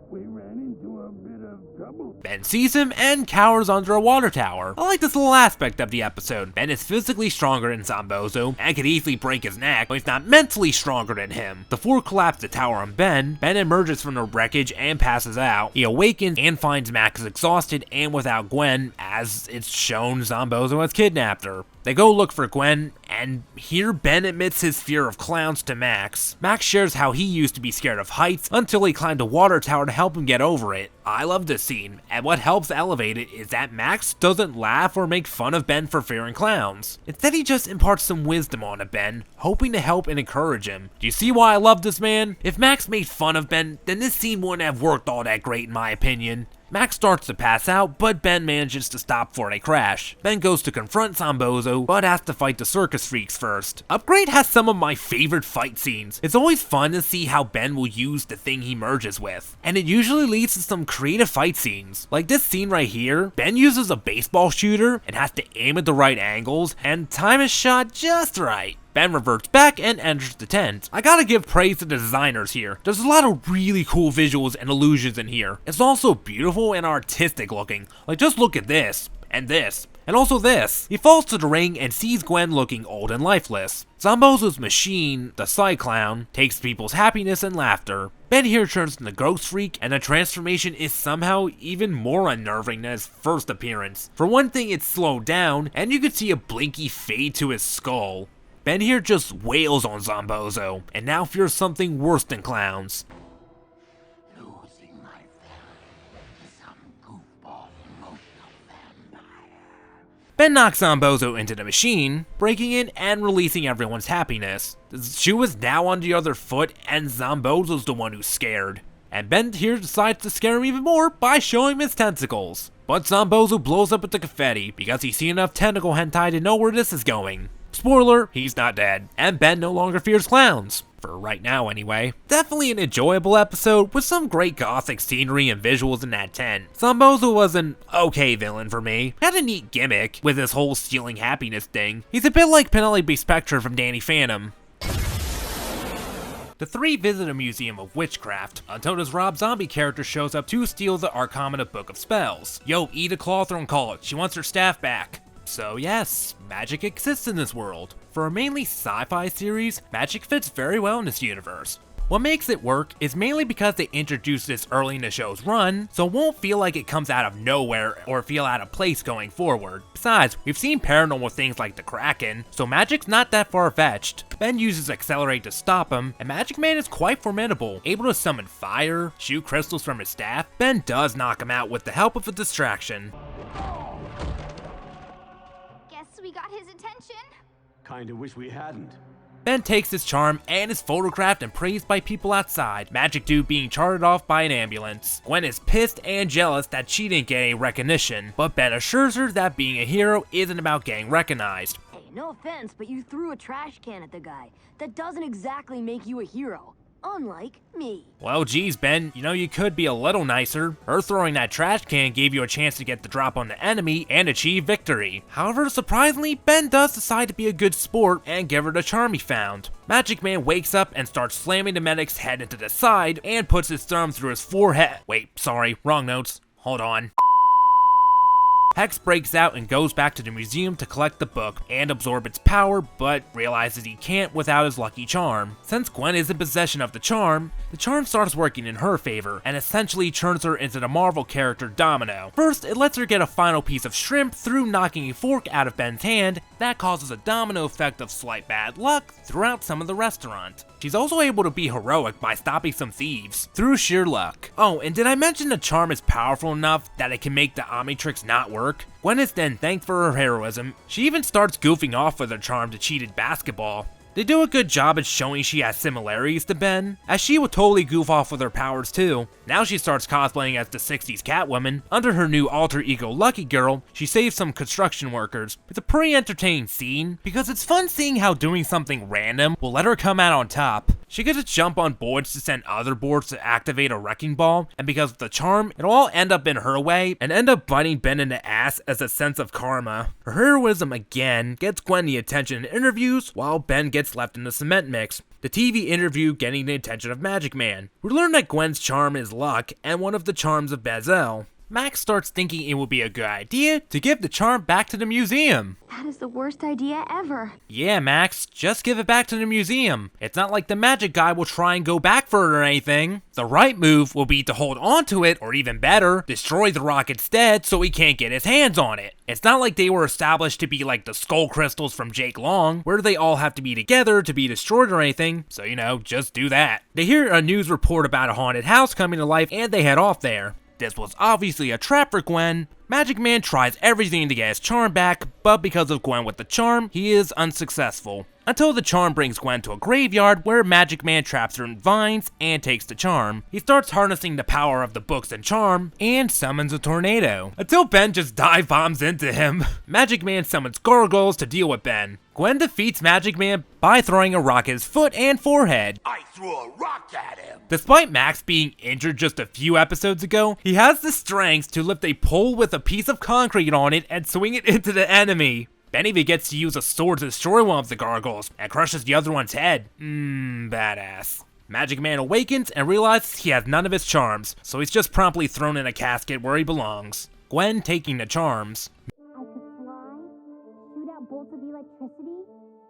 We ran into a bit of trouble. Ben sees him and cowers under a water tower. I like this little aspect of the episode. Ben is physically stronger than Zombozo and could easily break his neck, but he's not mentally stronger than him. The four collapse the tower on Ben. Ben emerges from the wreckage and passes out. He awakens and finds Max exhausted and without Gwen, as it's shown Zombozo has kidnapped her. They go look for Gwen, and here Ben admits his fear of clowns to Max. Max shares how he used to be scared of heights until he climbed a water tower to help him get over it. I love this scene, and what helps elevate it is that Max doesn't laugh or make fun of Ben for fearing clowns. Instead, he just imparts some wisdom onto Ben, hoping to help and encourage him. Do you see why I love this man? If Max made fun of Ben, then this scene wouldn't have worked all that great in my opinion. Max starts to pass out, but Ben manages to stop before they crash. Ben goes to confront Zombozo, but has to fight the circus freaks first. Upgrade has some of my favorite fight scenes. It's always fun to see how Ben will use the thing he merges with, and it usually leads to some creative fight scenes. Like this scene right here, Ben uses a baseball shooter and has to aim at the right angles and time his shot just right. Ben reverts back and enters the tent. I gotta give praise to the designers here. There's a lot of really cool visuals and illusions in here. It's also beautiful and artistic looking. Like, just look at this, and also this. He falls to the ring and sees Gwen looking old and lifeless. Zombozo's machine, the Cyclown, takes people's happiness and laughter. Ben here turns into Ghost Freak, and the transformation is somehow even more unnerving than his first appearance. For one thing, it's slowed down, and you can see a blinky fade to his skull. Ben here just wails on Zombozo, and now fears something worse than clowns. Losing my family, some goofball emotional vampire. Ben knocks Zombozo into the machine, breaking it and releasing everyone's happiness. The shoe is now on the other foot, and Zombozo's the one who's scared. And Ben here decides to scare him even more by showing him his tentacles. But Zombozo blows up with the confetti because he's seen enough tentacle hentai to know where this is going. Spoiler, he's not dead, and Ben no longer fears clowns. For right now, anyway. Definitely an enjoyable episode with some great gothic scenery and visuals in that tent. Zombozo was an okay villain for me. Had a neat gimmick with his whole stealing happiness thing. He's a bit like Penelope Spectre from Danny Phantom. The three visit a museum of witchcraft until this Rob Zombie character shows up to steal the Arcana Book of Spells. Yo, eat a cloth or call it. She wants her staff back. So yes, magic exists in this world. For a mainly sci-fi series, magic fits very well in this universe. What makes it work is mainly because they introduced this early in the show's run, so it won't feel like it comes out of nowhere or feel out of place going forward. Besides, we've seen paranormal things like the Kraken, so magic's not that far-fetched. Ben uses Accelerate to stop him, and Magic Man is quite formidable, able to summon fire, shoot crystals from his staff. Ben does knock him out with the help of a distraction. We got his attention. Kinda wish we hadn't. Ben takes his charm and is photographed and praised by people outside, Magic Dude being charted off by an ambulance. Gwen is pissed and jealous that she didn't get any recognition, but Ben assures her that being a hero isn't about getting recognized. Hey, no offense, but you threw a trash can at the guy. That doesn't exactly make you a hero. Unlike me. Well, geez, Ben, you know, you could be a little nicer. Her throwing that trash can gave you a chance to get the drop on the enemy and achieve victory. However, surprisingly, Ben does decide to be a good sport and give her the charm he found. Magic Man wakes up and starts slamming the medic's head into the side and puts his thumb through his forehead. Wait, sorry, wrong notes. Hold on. Hex breaks out and goes back to the museum to collect the book and absorb its power, but realizes he can't without his lucky charm. Since Gwen is in possession of the charm starts working in her favor and essentially turns her into the Marvel character Domino. First, it lets her get a final piece of shrimp through knocking a fork out of Ben's hand. That causes a domino effect of slight bad luck throughout some of the restaurant. She's also able to be heroic by stopping some thieves through sheer luck. Oh, and did I mention the charm is powerful enough that it can make the Omnitrix not work? Gwen is then thanked for her heroism. She even starts goofing off with her charm to cheat at basketball. They do a good job at showing she has similarities to Ben, as she would totally goof off with her powers too. Now she starts cosplaying as the 60s Catwoman. Under her new alter ego Lucky Girl, she saves some construction workers. It's a pretty entertaining scene, because it's fun seeing how doing something random will let her come out on top. She gets to jump on boards to send other boards to activate a wrecking ball, and because of the charm, it'll all end up in her way and end up biting Ben in the ass as a sense of karma. Her heroism again gets Gwen the attention in interviews, while Ben gets left in the cement mix. The TV interview getting the attention of Magic Man. We learn that Gwen's charm is luck and one of the charms of Bezel. Max starts thinking it would be a good idea to give the charm back to the museum. That is the worst idea ever. Yeah, Max, just give it back to the museum. It's not like the magic guy will try and go back for it or anything. The right move will be to hold on to it, or even better, destroy the rock instead so he can't get his hands on it. It's not like they were established to be like the skull crystals from Jake Long, where they all have to be together to be destroyed or anything, so you know, just do that. They hear a news report about a haunted house coming to life and they head off there. This was obviously a trap for Gwen. Magic Man tries everything to get his charm back, but because of Gwen with the charm, he is unsuccessful. Until the charm brings Gwen to a graveyard where Magic Man traps her in vines and takes the charm. He starts harnessing the power of the books and charm and summons a tornado. Until Ben just dive bombs into him. Magic Man summons gargoyles to deal with Ben. Gwen defeats Magic Man by throwing a rock at his foot and forehead. I threw a rock at him. Despite Max being injured just a few episodes ago, he has the strength to lift a pole with a piece of concrete on it and swing it into the enemy. Ben even gets to use a sword to destroy one of the gargoyles and crushes the other one's head. Badass. Magic Man awakens and realizes he has none of his charms, so he's just promptly thrown in a casket where he belongs. Gwen taking the charms. I could fly, shoot out bolts of electricity,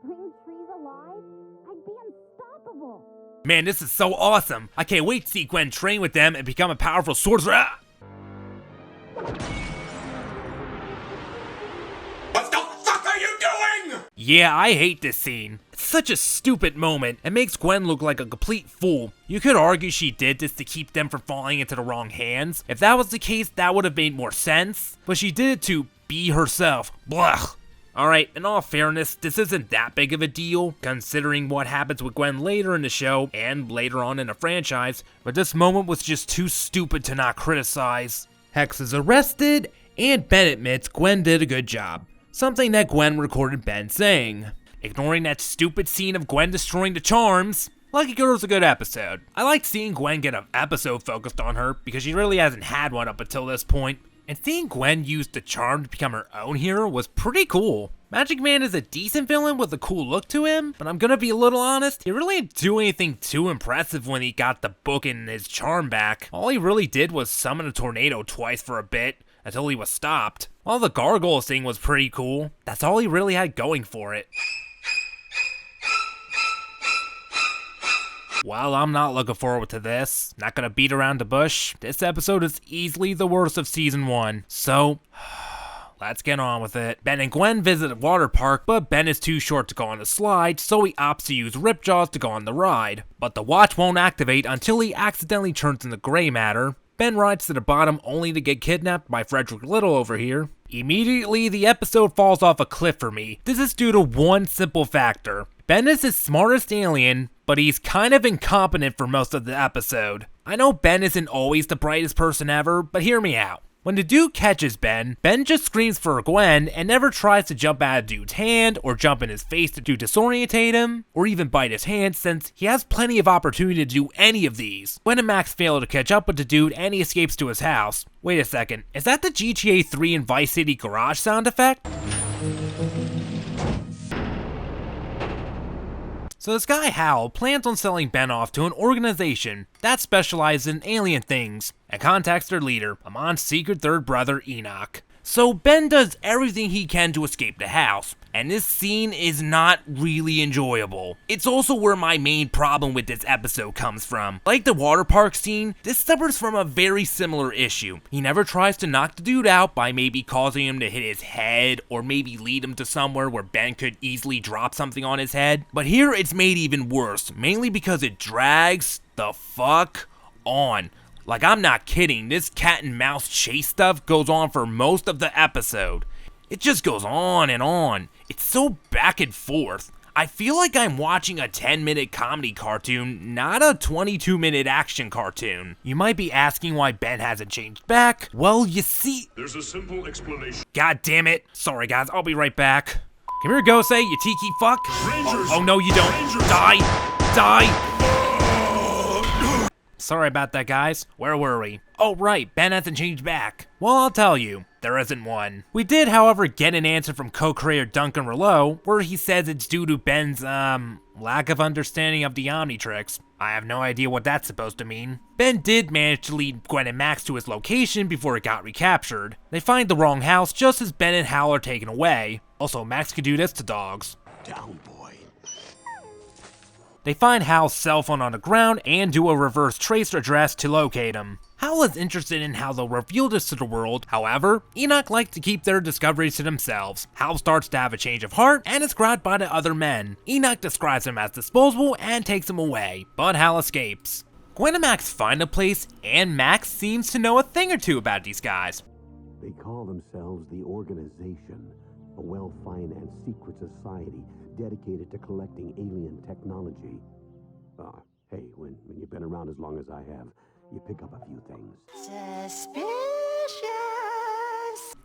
bring trees alive. I'd be unstoppable. Man, this is so awesome. I can't wait to see Gwen train with them and become a powerful sorcerer. Yeah, I hate this scene. It's such a stupid moment. It makes Gwen look like a complete fool. You could argue she did this to keep them from falling into the wrong hands. If that was the case, that would have made more sense. But she did it to be herself. Blah. Alright, in all fairness, this isn't that big of a deal, considering what happens with Gwen later in the show and later on in the franchise, but this moment was just too stupid to not criticize. Hex is arrested, and Ben admits Gwen did a good job. Something that Gwen recorded Ben saying. Ignoring that stupid scene of Gwen destroying the charms, Lucky Girl's a good episode. I liked seeing Gwen get an episode focused on her because she really hasn't had one up until this point. And seeing Gwen use the charm to become her own hero was pretty cool. Magic Man is a decent villain with a cool look to him, but I'm gonna be a little honest, he really didn't do anything too impressive when he got the book and his charm back. All he really did was summon a tornado twice for a bit, until he was stopped. While the gargoyle thing was pretty cool, that's all he really had going for it. Well, I'm not looking forward to this. Not gonna beat around the bush. This episode is easily the worst of season 1, so let's get on with it. Ben and Gwen visit a water park, but Ben is too short to go on the slide, so he opts to use Ripjaws to go on the ride. But the watch won't activate until he accidentally turns into gray matter. Ben rides to the bottom only to get kidnapped by Frederick Little over here. Immediately, the episode falls off a cliff for me. This is due to one simple factor. Ben is the smartest alien, but he's kind of incompetent for most of the episode. I know Ben isn't always the brightest person ever, but hear me out. When the dude catches Ben, Ben just screams for Gwen and never tries to jump out of dude's hand or jump in his face to disorientate him, or even bite his hand since he has plenty of opportunity to do any of these. Gwen and Max fail to catch up with the dude and he escapes to his house. Wait a second, is that the GTA 3 and Vice City garage sound effect? So this guy Hal plans on selling Ben off to an organization that specializes in alien things and contacts their leader, Amon's secret third brother Enoch. So Ben does everything he can to escape the house, and this scene is not really enjoyable. It's also where my main problem with this episode comes from. Like the water park scene, this suffers from a very similar issue. He never tries to knock the dude out by maybe causing him to hit his head, or maybe lead him to somewhere where Ben could easily drop something on his head. But here it's made even worse, mainly because it drags the fuck on. Like, I'm not kidding, this cat and mouse chase stuff goes on for most of the episode. It just goes on and on. It's so back and forth. I feel like I'm watching a 10-minute comedy cartoon, not a 22-minute action cartoon. You might be asking why Ben hasn't changed back. Well, you see... There's a simple explanation. God damn it. Sorry guys, I'll be right back. Come here, Gosei, you tiki fuck. Oh no, you don't. Die. Die. Sorry about that, guys. Where were we? Oh, right, Ben hasn't changed back. Well, I'll tell you, there isn't one. We did, however, get an answer from co-creator Duncan Rouleau, where he says it's due to Ben's, lack of understanding of the Omnitrix. I have no idea what that's supposed to mean. Ben did manage to lead Gwen and Max to his location before it got recaptured. They find the wrong house just as Ben and Hal are taken away. Also, Max can do this to dogs. Down, boy. They find Hal's cell phone on the ground and do a reverse trace address to locate him. Hal is interested in how they'll reveal this to the world, however, Enoch likes to keep their discoveries to themselves. Hal starts to have a change of heart and is grabbed by the other men. Enoch describes him as disposable and takes him away, but Hal escapes. Gwen and Max find a place, and Max seems to know a thing or two about these guys. They call themselves the Organization, a well-financed secret society dedicated to collecting alien technology. Hey, when you've been around as long as I have, you pick up a few things. Suspicious.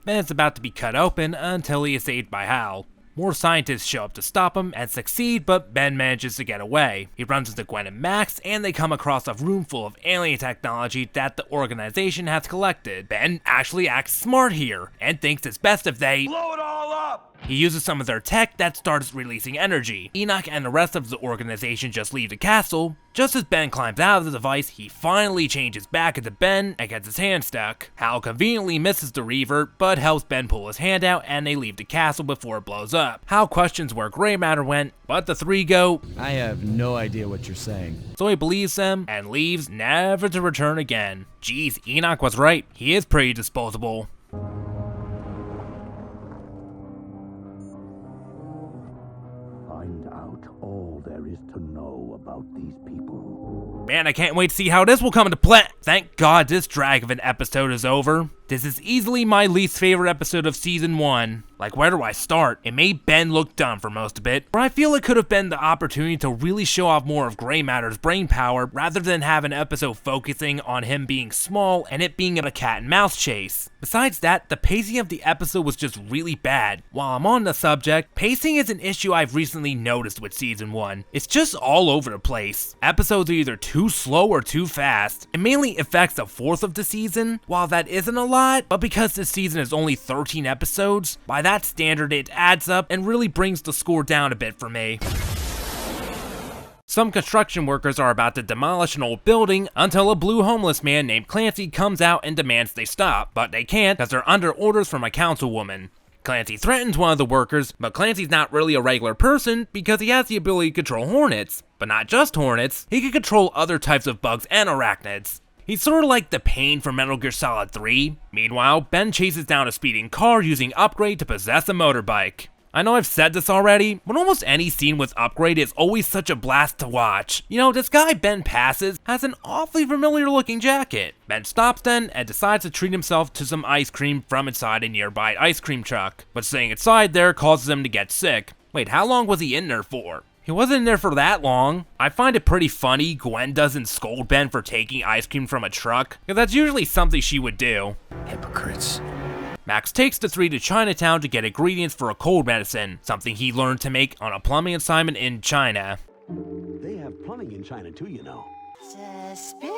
Ben is about to be cut open until he is saved by Hal. More scientists show up to stop him and succeed, but Ben manages to get away. He runs into Gwen and Max, and they come across a room full of alien technology that the organization has collected. Ben actually acts smart here, and thinks it's best if they blow it all up! He uses some of their tech that starts releasing energy. Enoch and the rest of the organization just leave the castle. Just as Ben climbs out of the device, he finally changes back into Ben and gets his hand stuck. Hal conveniently misses the revert, but helps Ben pull his hand out and they leave the castle before it blows up. Hal questions where gray matter went, but the three go, I have no idea what you're saying. So he believes them and leaves, never to return again. Geez, Enoch was right. He is pretty disposable. Find out all there is to know about these people. Man, I can't wait to see how this will come into play. Thank God this drag of an episode is over. This is easily my least favorite episode of season 1. Like, where do I start? It made Ben look dumb for most of it, but I feel it could have been the opportunity to really show off more of Gray Matter's brain power rather than have an episode focusing on him being small and it being a cat and mouse chase. Besides that, the pacing of the episode was just really bad. While I'm on the subject, pacing is an issue I've recently noticed with season 1. It's just all over the place. Episodes are either too slow or too fast. It mainly affects the fourth of the season. While that isn't a lot, but because this season is only 13 episodes, by that standard it adds up and really brings the score down a bit for me. Some construction workers are about to demolish an old building until a blue homeless man named Clancy comes out and demands they stop, but they can't because they're under orders from a councilwoman. Clancy threatens one of the workers, but Clancy's not really a regular person because he has the ability to control hornets. But not just hornets, he can control other types of bugs and arachnids. He's sort of like the Pain from Metal Gear Solid 3. Meanwhile, Ben chases down a speeding car using Upgrade to possess a motorbike. I know I've said this already, but almost any scene with Upgrade is always such a blast to watch. You know, this guy Ben passes has an awfully familiar looking jacket. Ben stops then and decides to treat himself to some ice cream from inside a nearby ice cream truck, but staying inside there causes him to get sick. Wait, how long was he in there for? He wasn't in there for that long. I find it pretty funny Gwen doesn't scold Ben for taking ice cream from a truck, because that's usually something she would do. Hypocrites. Max takes the three to Chinatown to get ingredients for a cold medicine, something he learned to make on a plumbing assignment in China. They have plumbing in China too, you know. Suspicious.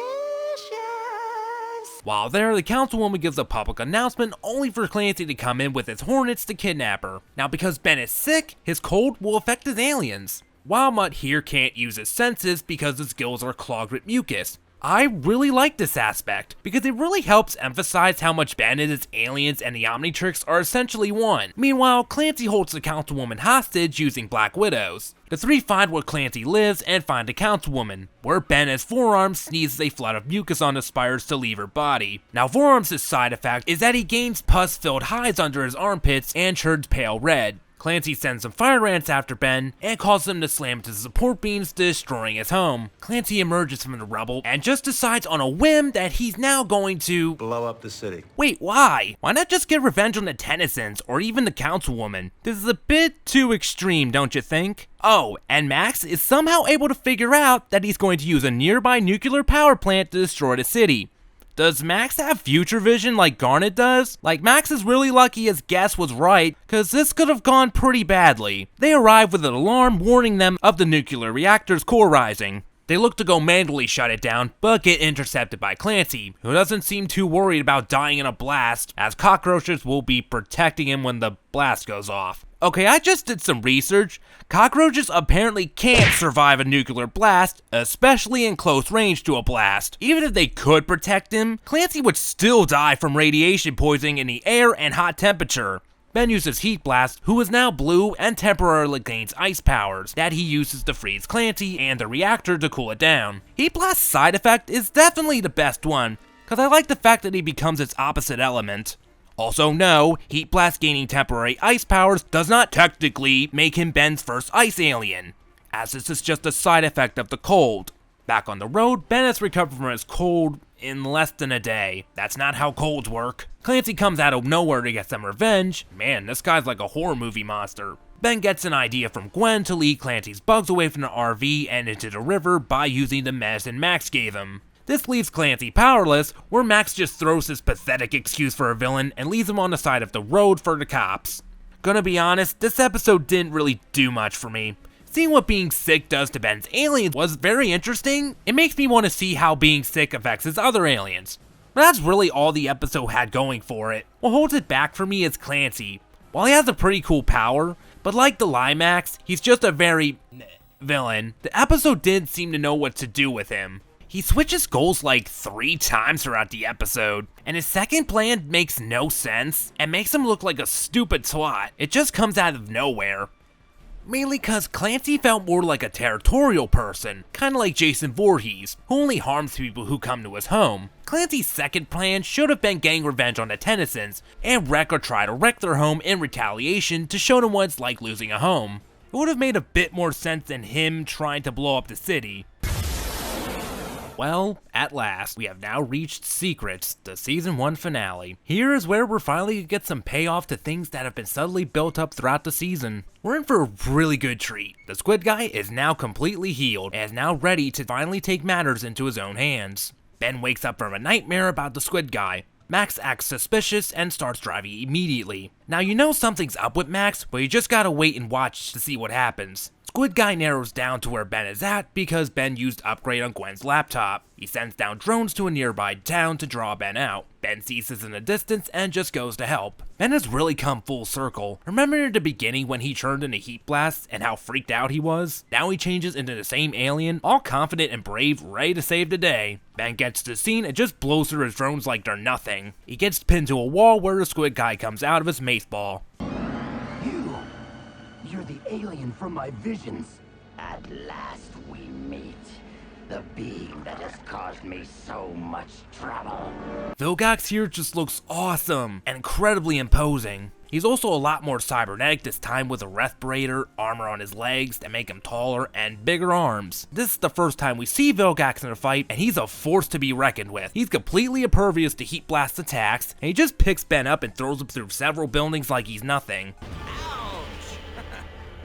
While there, the councilwoman gives a public announcement only for Clancy to come in with his hornets to kidnap her. Now because Ben is sick, his cold will affect his aliens. Wildmutt here can't use his senses because his gills are clogged with mucus. I really like this aspect, because it really helps emphasize how much Ben and his aliens and the Omnitrix are essentially one. Meanwhile, Clancy holds the councilwoman hostage using Black Widows. The three find where Clancy lives and find the councilwoman, where Ben as Forearms sneezes a flood of mucus on the spires to leave her body. Now Forearms' side effect is that he gains pus-filled hives under his armpits and turns pale red. Clancy sends some fire ants after Ben and causes them to slam into the support beams, destroying his home. Clancy emerges from the rubble and just decides on a whim that he's now going to blow up the city. Wait, why? Why not just get revenge on the Tennysons or even the councilwoman? This is a bit too extreme, don't you think? Oh, and Max is somehow able to figure out that he's going to use a nearby nuclear power plant to destroy the city. Does Max have future vision like Garnet does? Like, Max is really lucky his guess was right, cause this could have gone pretty badly. They arrive with an alarm warning them of the nuclear reactor's core rising. They look to go manually shut it down, but get intercepted by Clancy, who doesn't seem too worried about dying in a blast, as cockroaches will be protecting him when the blast goes off. Okay, I just did some research. Cockroaches apparently can't survive a nuclear blast, especially in close range to a blast. Even if they could protect him, Clancy would still die from radiation poisoning in the air and hot temperature. Ben uses Heat Blast, who is now blue and temporarily gains ice powers that he uses to freeze Clancy and the reactor to cool it down. Heat Blast's side effect is definitely the best one, cause I like the fact that he becomes its opposite element. Also no, Heat Blast gaining temporary ice powers does not technically make him Ben's first ice alien, as this is just a side effect of the cold. Back on the road, Ben has recovered from his cold in less than a day. That's not how colds work. Clancy comes out of nowhere to get some revenge. Man, this guy's like a horror movie monster. Ben gets an idea from Gwen to lead Clancy's bugs away from the RV and into the river by using the medicine Max gave him. This leaves Clancy powerless, where Max just throws his pathetic excuse for a villain and leaves him on the side of the road for the cops. Gonna be honest, this episode didn't really do much for me. Seeing what being sick does to Ben's aliens was very interesting. It makes me want to see how being sick affects his other aliens. But that's really all the episode had going for it. What holds it back for me is Clancy. While he has a pretty cool power, but like the Limax, he's just a very villain. The episode didn't seem to know what to do with him. He switches goals like 3 times throughout the episode, and his second plan makes no sense and makes him look like a stupid twat. It just comes out of nowhere. Mainly cause Clancy felt more like a territorial person, kinda like Jason Voorhees, who only harms people who come to his home. Clancy's second plan should have been getting revenge on the Tennysons, and wreck or try to wreck their home in retaliation to show them what it's like losing a home. It would have made a bit more sense than him trying to blow up the city. Well, at last, we have now reached Secrets, the Season 1 finale. Here is where we're finally gonna get some payoff to things that have been subtly built up throughout the season. We're in for a really good treat. The Squid Guy is now completely healed, and is now ready to finally take matters into his own hands. Ben wakes up from a nightmare about the Squid Guy. Max acts suspicious and starts driving immediately. Now you know something's up with Max, but you just gotta wait and watch to see what happens. Squid Guy narrows down to where Ben is at because Ben used upgrade on Gwen's laptop. He sends down drones to a nearby town to draw Ben out. Ben sees this in the distance and just goes to help. Ben has really come full circle. Remember at the beginning when he turned into Heat Blast and how freaked out he was? Now he changes into the same alien, all confident and brave, ready to save the day. Ben gets to the scene and just blows through his drones like they're nothing. He gets pinned to a wall where the Squid Guy comes out of his mace ball. You're the alien from my visions. At last we meet. The being that has caused me so much trouble. Vilgax here just looks awesome and incredibly imposing. He's also a lot more cybernetic this time with a respirator, armor on his legs that make him taller, and bigger arms. This is the first time we see Vilgax in a fight, and he's a force to be reckoned with. He's completely impervious to Heat Blast's attacks, and he just picks Ben up and throws him through several buildings like he's nothing.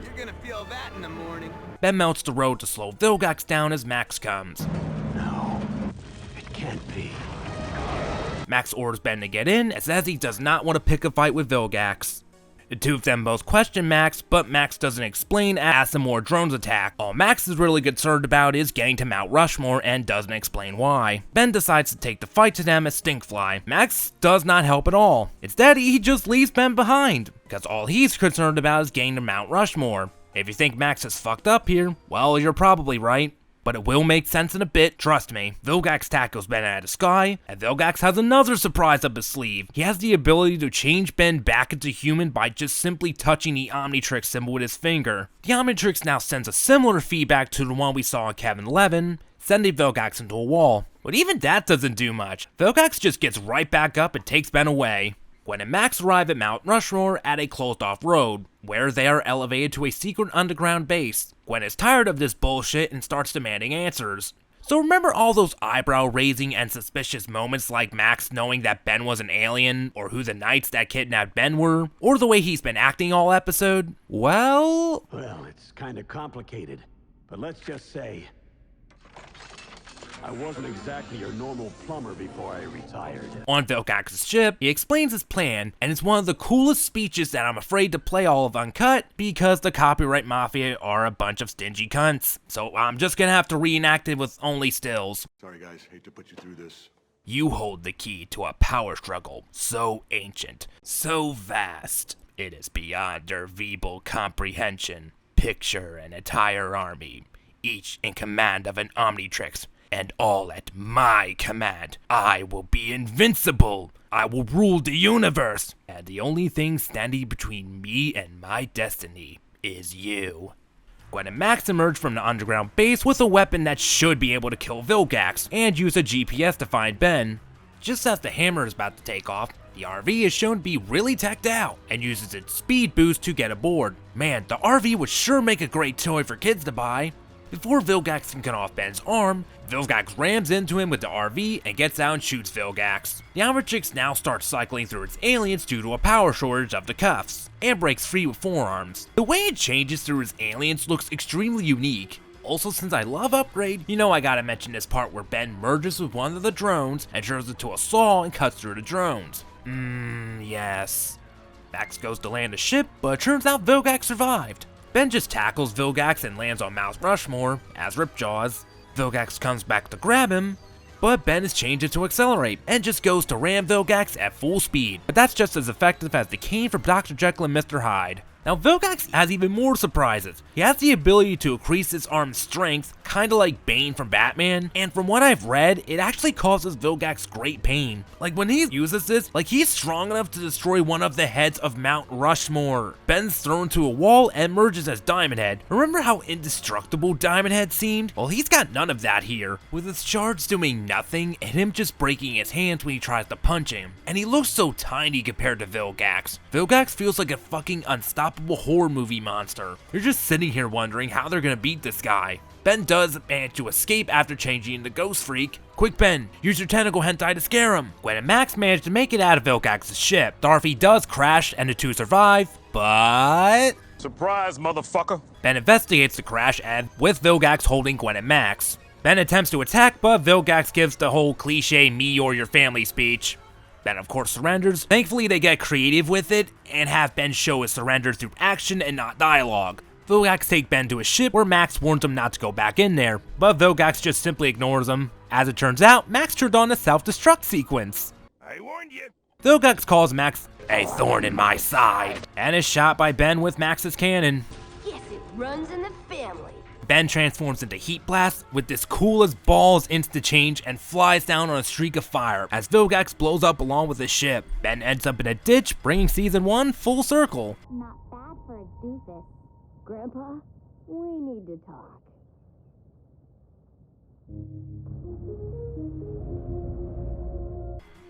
You're gonna feel that in the morning. Ben melts the road to slow Vilgax down as Max comes. No, it can't be. Max orders Ben to get in and says he does not want to pick a fight with Vilgax. The two of them both question Max, but Max doesn't explain as some more drones attack. All Max is really concerned about is getting to Mount Rushmore and doesn't explain why. Ben decides to take the fight to them as Stinkfly. Max does not help at all. Instead, he just leaves Ben behind, because all he's concerned about is getting to Mount Rushmore. If you think Max is fucked up here, well, you're probably right. But it will make sense in a bit, trust me. Vilgax tackles Ben out of the sky, and Vilgax has another surprise up his sleeve. He has the ability to change Ben back into human by just simply touching the Omnitrix symbol with his finger. The Omnitrix now sends a similar feedback to the one we saw in Kevin 11, sending Vilgax into a wall. But even that doesn't do much. Vilgax just gets right back up and takes Ben away. Gwen and Max arrive at Mount Rushmore at a closed-off road, where they are elevated to a secret underground base. Gwen is tired of this bullshit and starts demanding answers. So remember all those eyebrow-raising and suspicious moments like Max knowing that Ben was an alien, or who the knights that kidnapped Ben were, or the way he's been acting all episode? Well, it's kind of complicated, but let's just say I wasn't exactly your normal plumber before I retired. On Vilgax's ship, he explains his plan, and it's one of the coolest speeches that I'm afraid to play all of uncut because the copyright mafia are a bunch of stingy cunts. So I'm just gonna have to reenact it with only stills. Sorry guys, hate to put you through this. You hold the key to a power struggle so ancient, so vast, it is beyond your feeble comprehension. Picture an entire army, each in command of an Omnitrix, and all at my command. I will be invincible. I will rule the universe. And the only thing standing between me and my destiny is you. Gwen and Max emerge from the underground base with a weapon that should be able to kill Vilgax, and use a GPS to find Ben. Just as the hammer is about to take off, the RV is shown to be really teched out, and uses its speed boost to get aboard. Man, the RV would sure make a great toy for kids to buy. Before Vilgax can cut off Ben's arm, Vilgax rams into him with the RV and gets out and shoots Vilgax. The Omnitrix now starts cycling through its aliens due to a power shortage of the cuffs, and breaks free with forearms. The way it changes through its aliens looks extremely unique. Also, since I love Upgrade, you know I gotta mention this part where Ben merges with one of the drones and turns into a saw and cuts through the drones. Yes. Max goes to land the ship, but it turns out Vilgax survived. Ben just tackles Vilgax and lands on Mount Rushmore as Ripjaws. Vilgax comes back to grab him, but Ben is changed to accelerate and just goes to ram Vilgax at full speed. But that's just as effective as the cane from Dr. Jekyll and Mr. Hyde. Now Vilgax has even more surprises. He has the ability to increase his arm's strength, kinda like Bane from Batman, and from what I've read, it actually causes Vilgax great pain. Like when he uses this, like he's strong enough to destroy one of the heads of Mount Rushmore. Ben's thrown to a wall and emerges as Diamond Head. Remember how indestructible Diamond Head seemed? Well, he's got none of that here, with his shards doing nothing and him just breaking his hands when he tries to punch him. And he looks so tiny compared to Vilgax. Vilgax feels like a fucking unstoppable horror movie monster. You're just sitting here wondering how they're gonna beat this guy. Ben does manage to escape after changing into Ghost Freak. Quick Ben, use your tentacle hentai to scare him. Gwen and Max manage to make it out of Vilgax's ship. The RV does crash and the two survive, but... Surprise, motherfucker. Ben investigates the crash and with Vilgax holding Gwen and Max. Ben attempts to attack, but Vilgax gives the whole cliche me or your family speech. Ben of course surrenders. Thankfully they get creative with it and have Ben show his surrender through action and not dialogue. Vilgax take Ben to his ship where Max warns him not to go back in there, but Vilgax just simply ignores him. As it turns out, Max turned on a self-destruct sequence. I warned you. Vilgax calls Max a thorn in my side and is shot by Ben with Max's cannon. Yes, it runs in the family. Ben transforms into Heat Blast with this cool as balls insta change and flies down on a streak of fire as Vilgax blows up along with his ship. Ben ends up in a ditch, bringing season 1 full circle. Not bad for a doofus. Grandpa, we need to talk.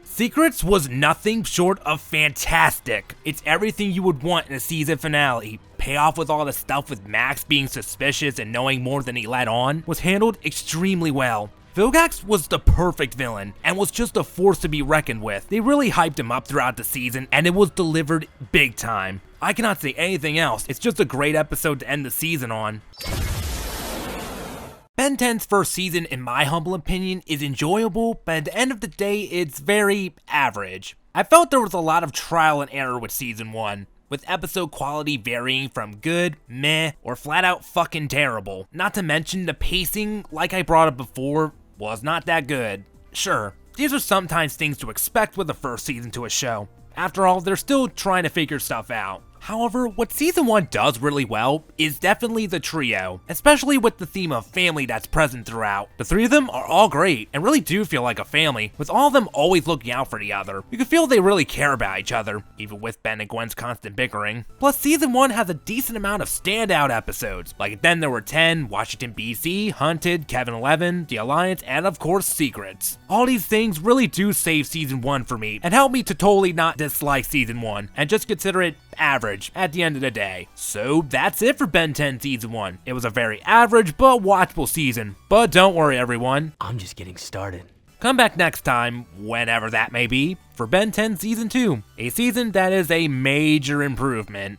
Secrets was nothing short of fantastic. It's everything you would want in a season finale. Payoff with all the stuff with Max being suspicious and knowing more than he let on was handled extremely well. Vilgax was the perfect villain and was just a force to be reckoned with. They really hyped him up throughout the season and it was delivered big time. I cannot say anything else. It's just a great episode to end the season on. Ben 10's first season, in my humble opinion, is enjoyable, but at the end of the day, it's very average. I felt there was a lot of trial and error with season 1, with episode quality varying from good, meh, or flat out fucking terrible. Not to mention the pacing, like I brought up before, was not that good. Sure, these are sometimes things to expect with the first season to a show. After all, they're still trying to figure stuff out. However, what season 1 does really well is definitely the trio, especially with the theme of family that's present throughout. The three of them are all great and really do feel like a family, with all of them always looking out for the other. You can feel they really care about each other, even with Ben and Gwen's constant bickering. Plus, season 1 has a decent amount of standout episodes, like Then There Were 10, Washington BC, Hunted, Kevin 11, The Alliance, and of course Secrets. All these things really do save season 1 for me, and help me to totally not dislike season 1, and just consider it average at the end of the day. So that's it for Ben 10 season 1. It was a very average but watchable season. But don't worry everyone, I'm just getting started. Come back next time, whenever that may be, for Ben 10 season 2, a season that is a major improvement.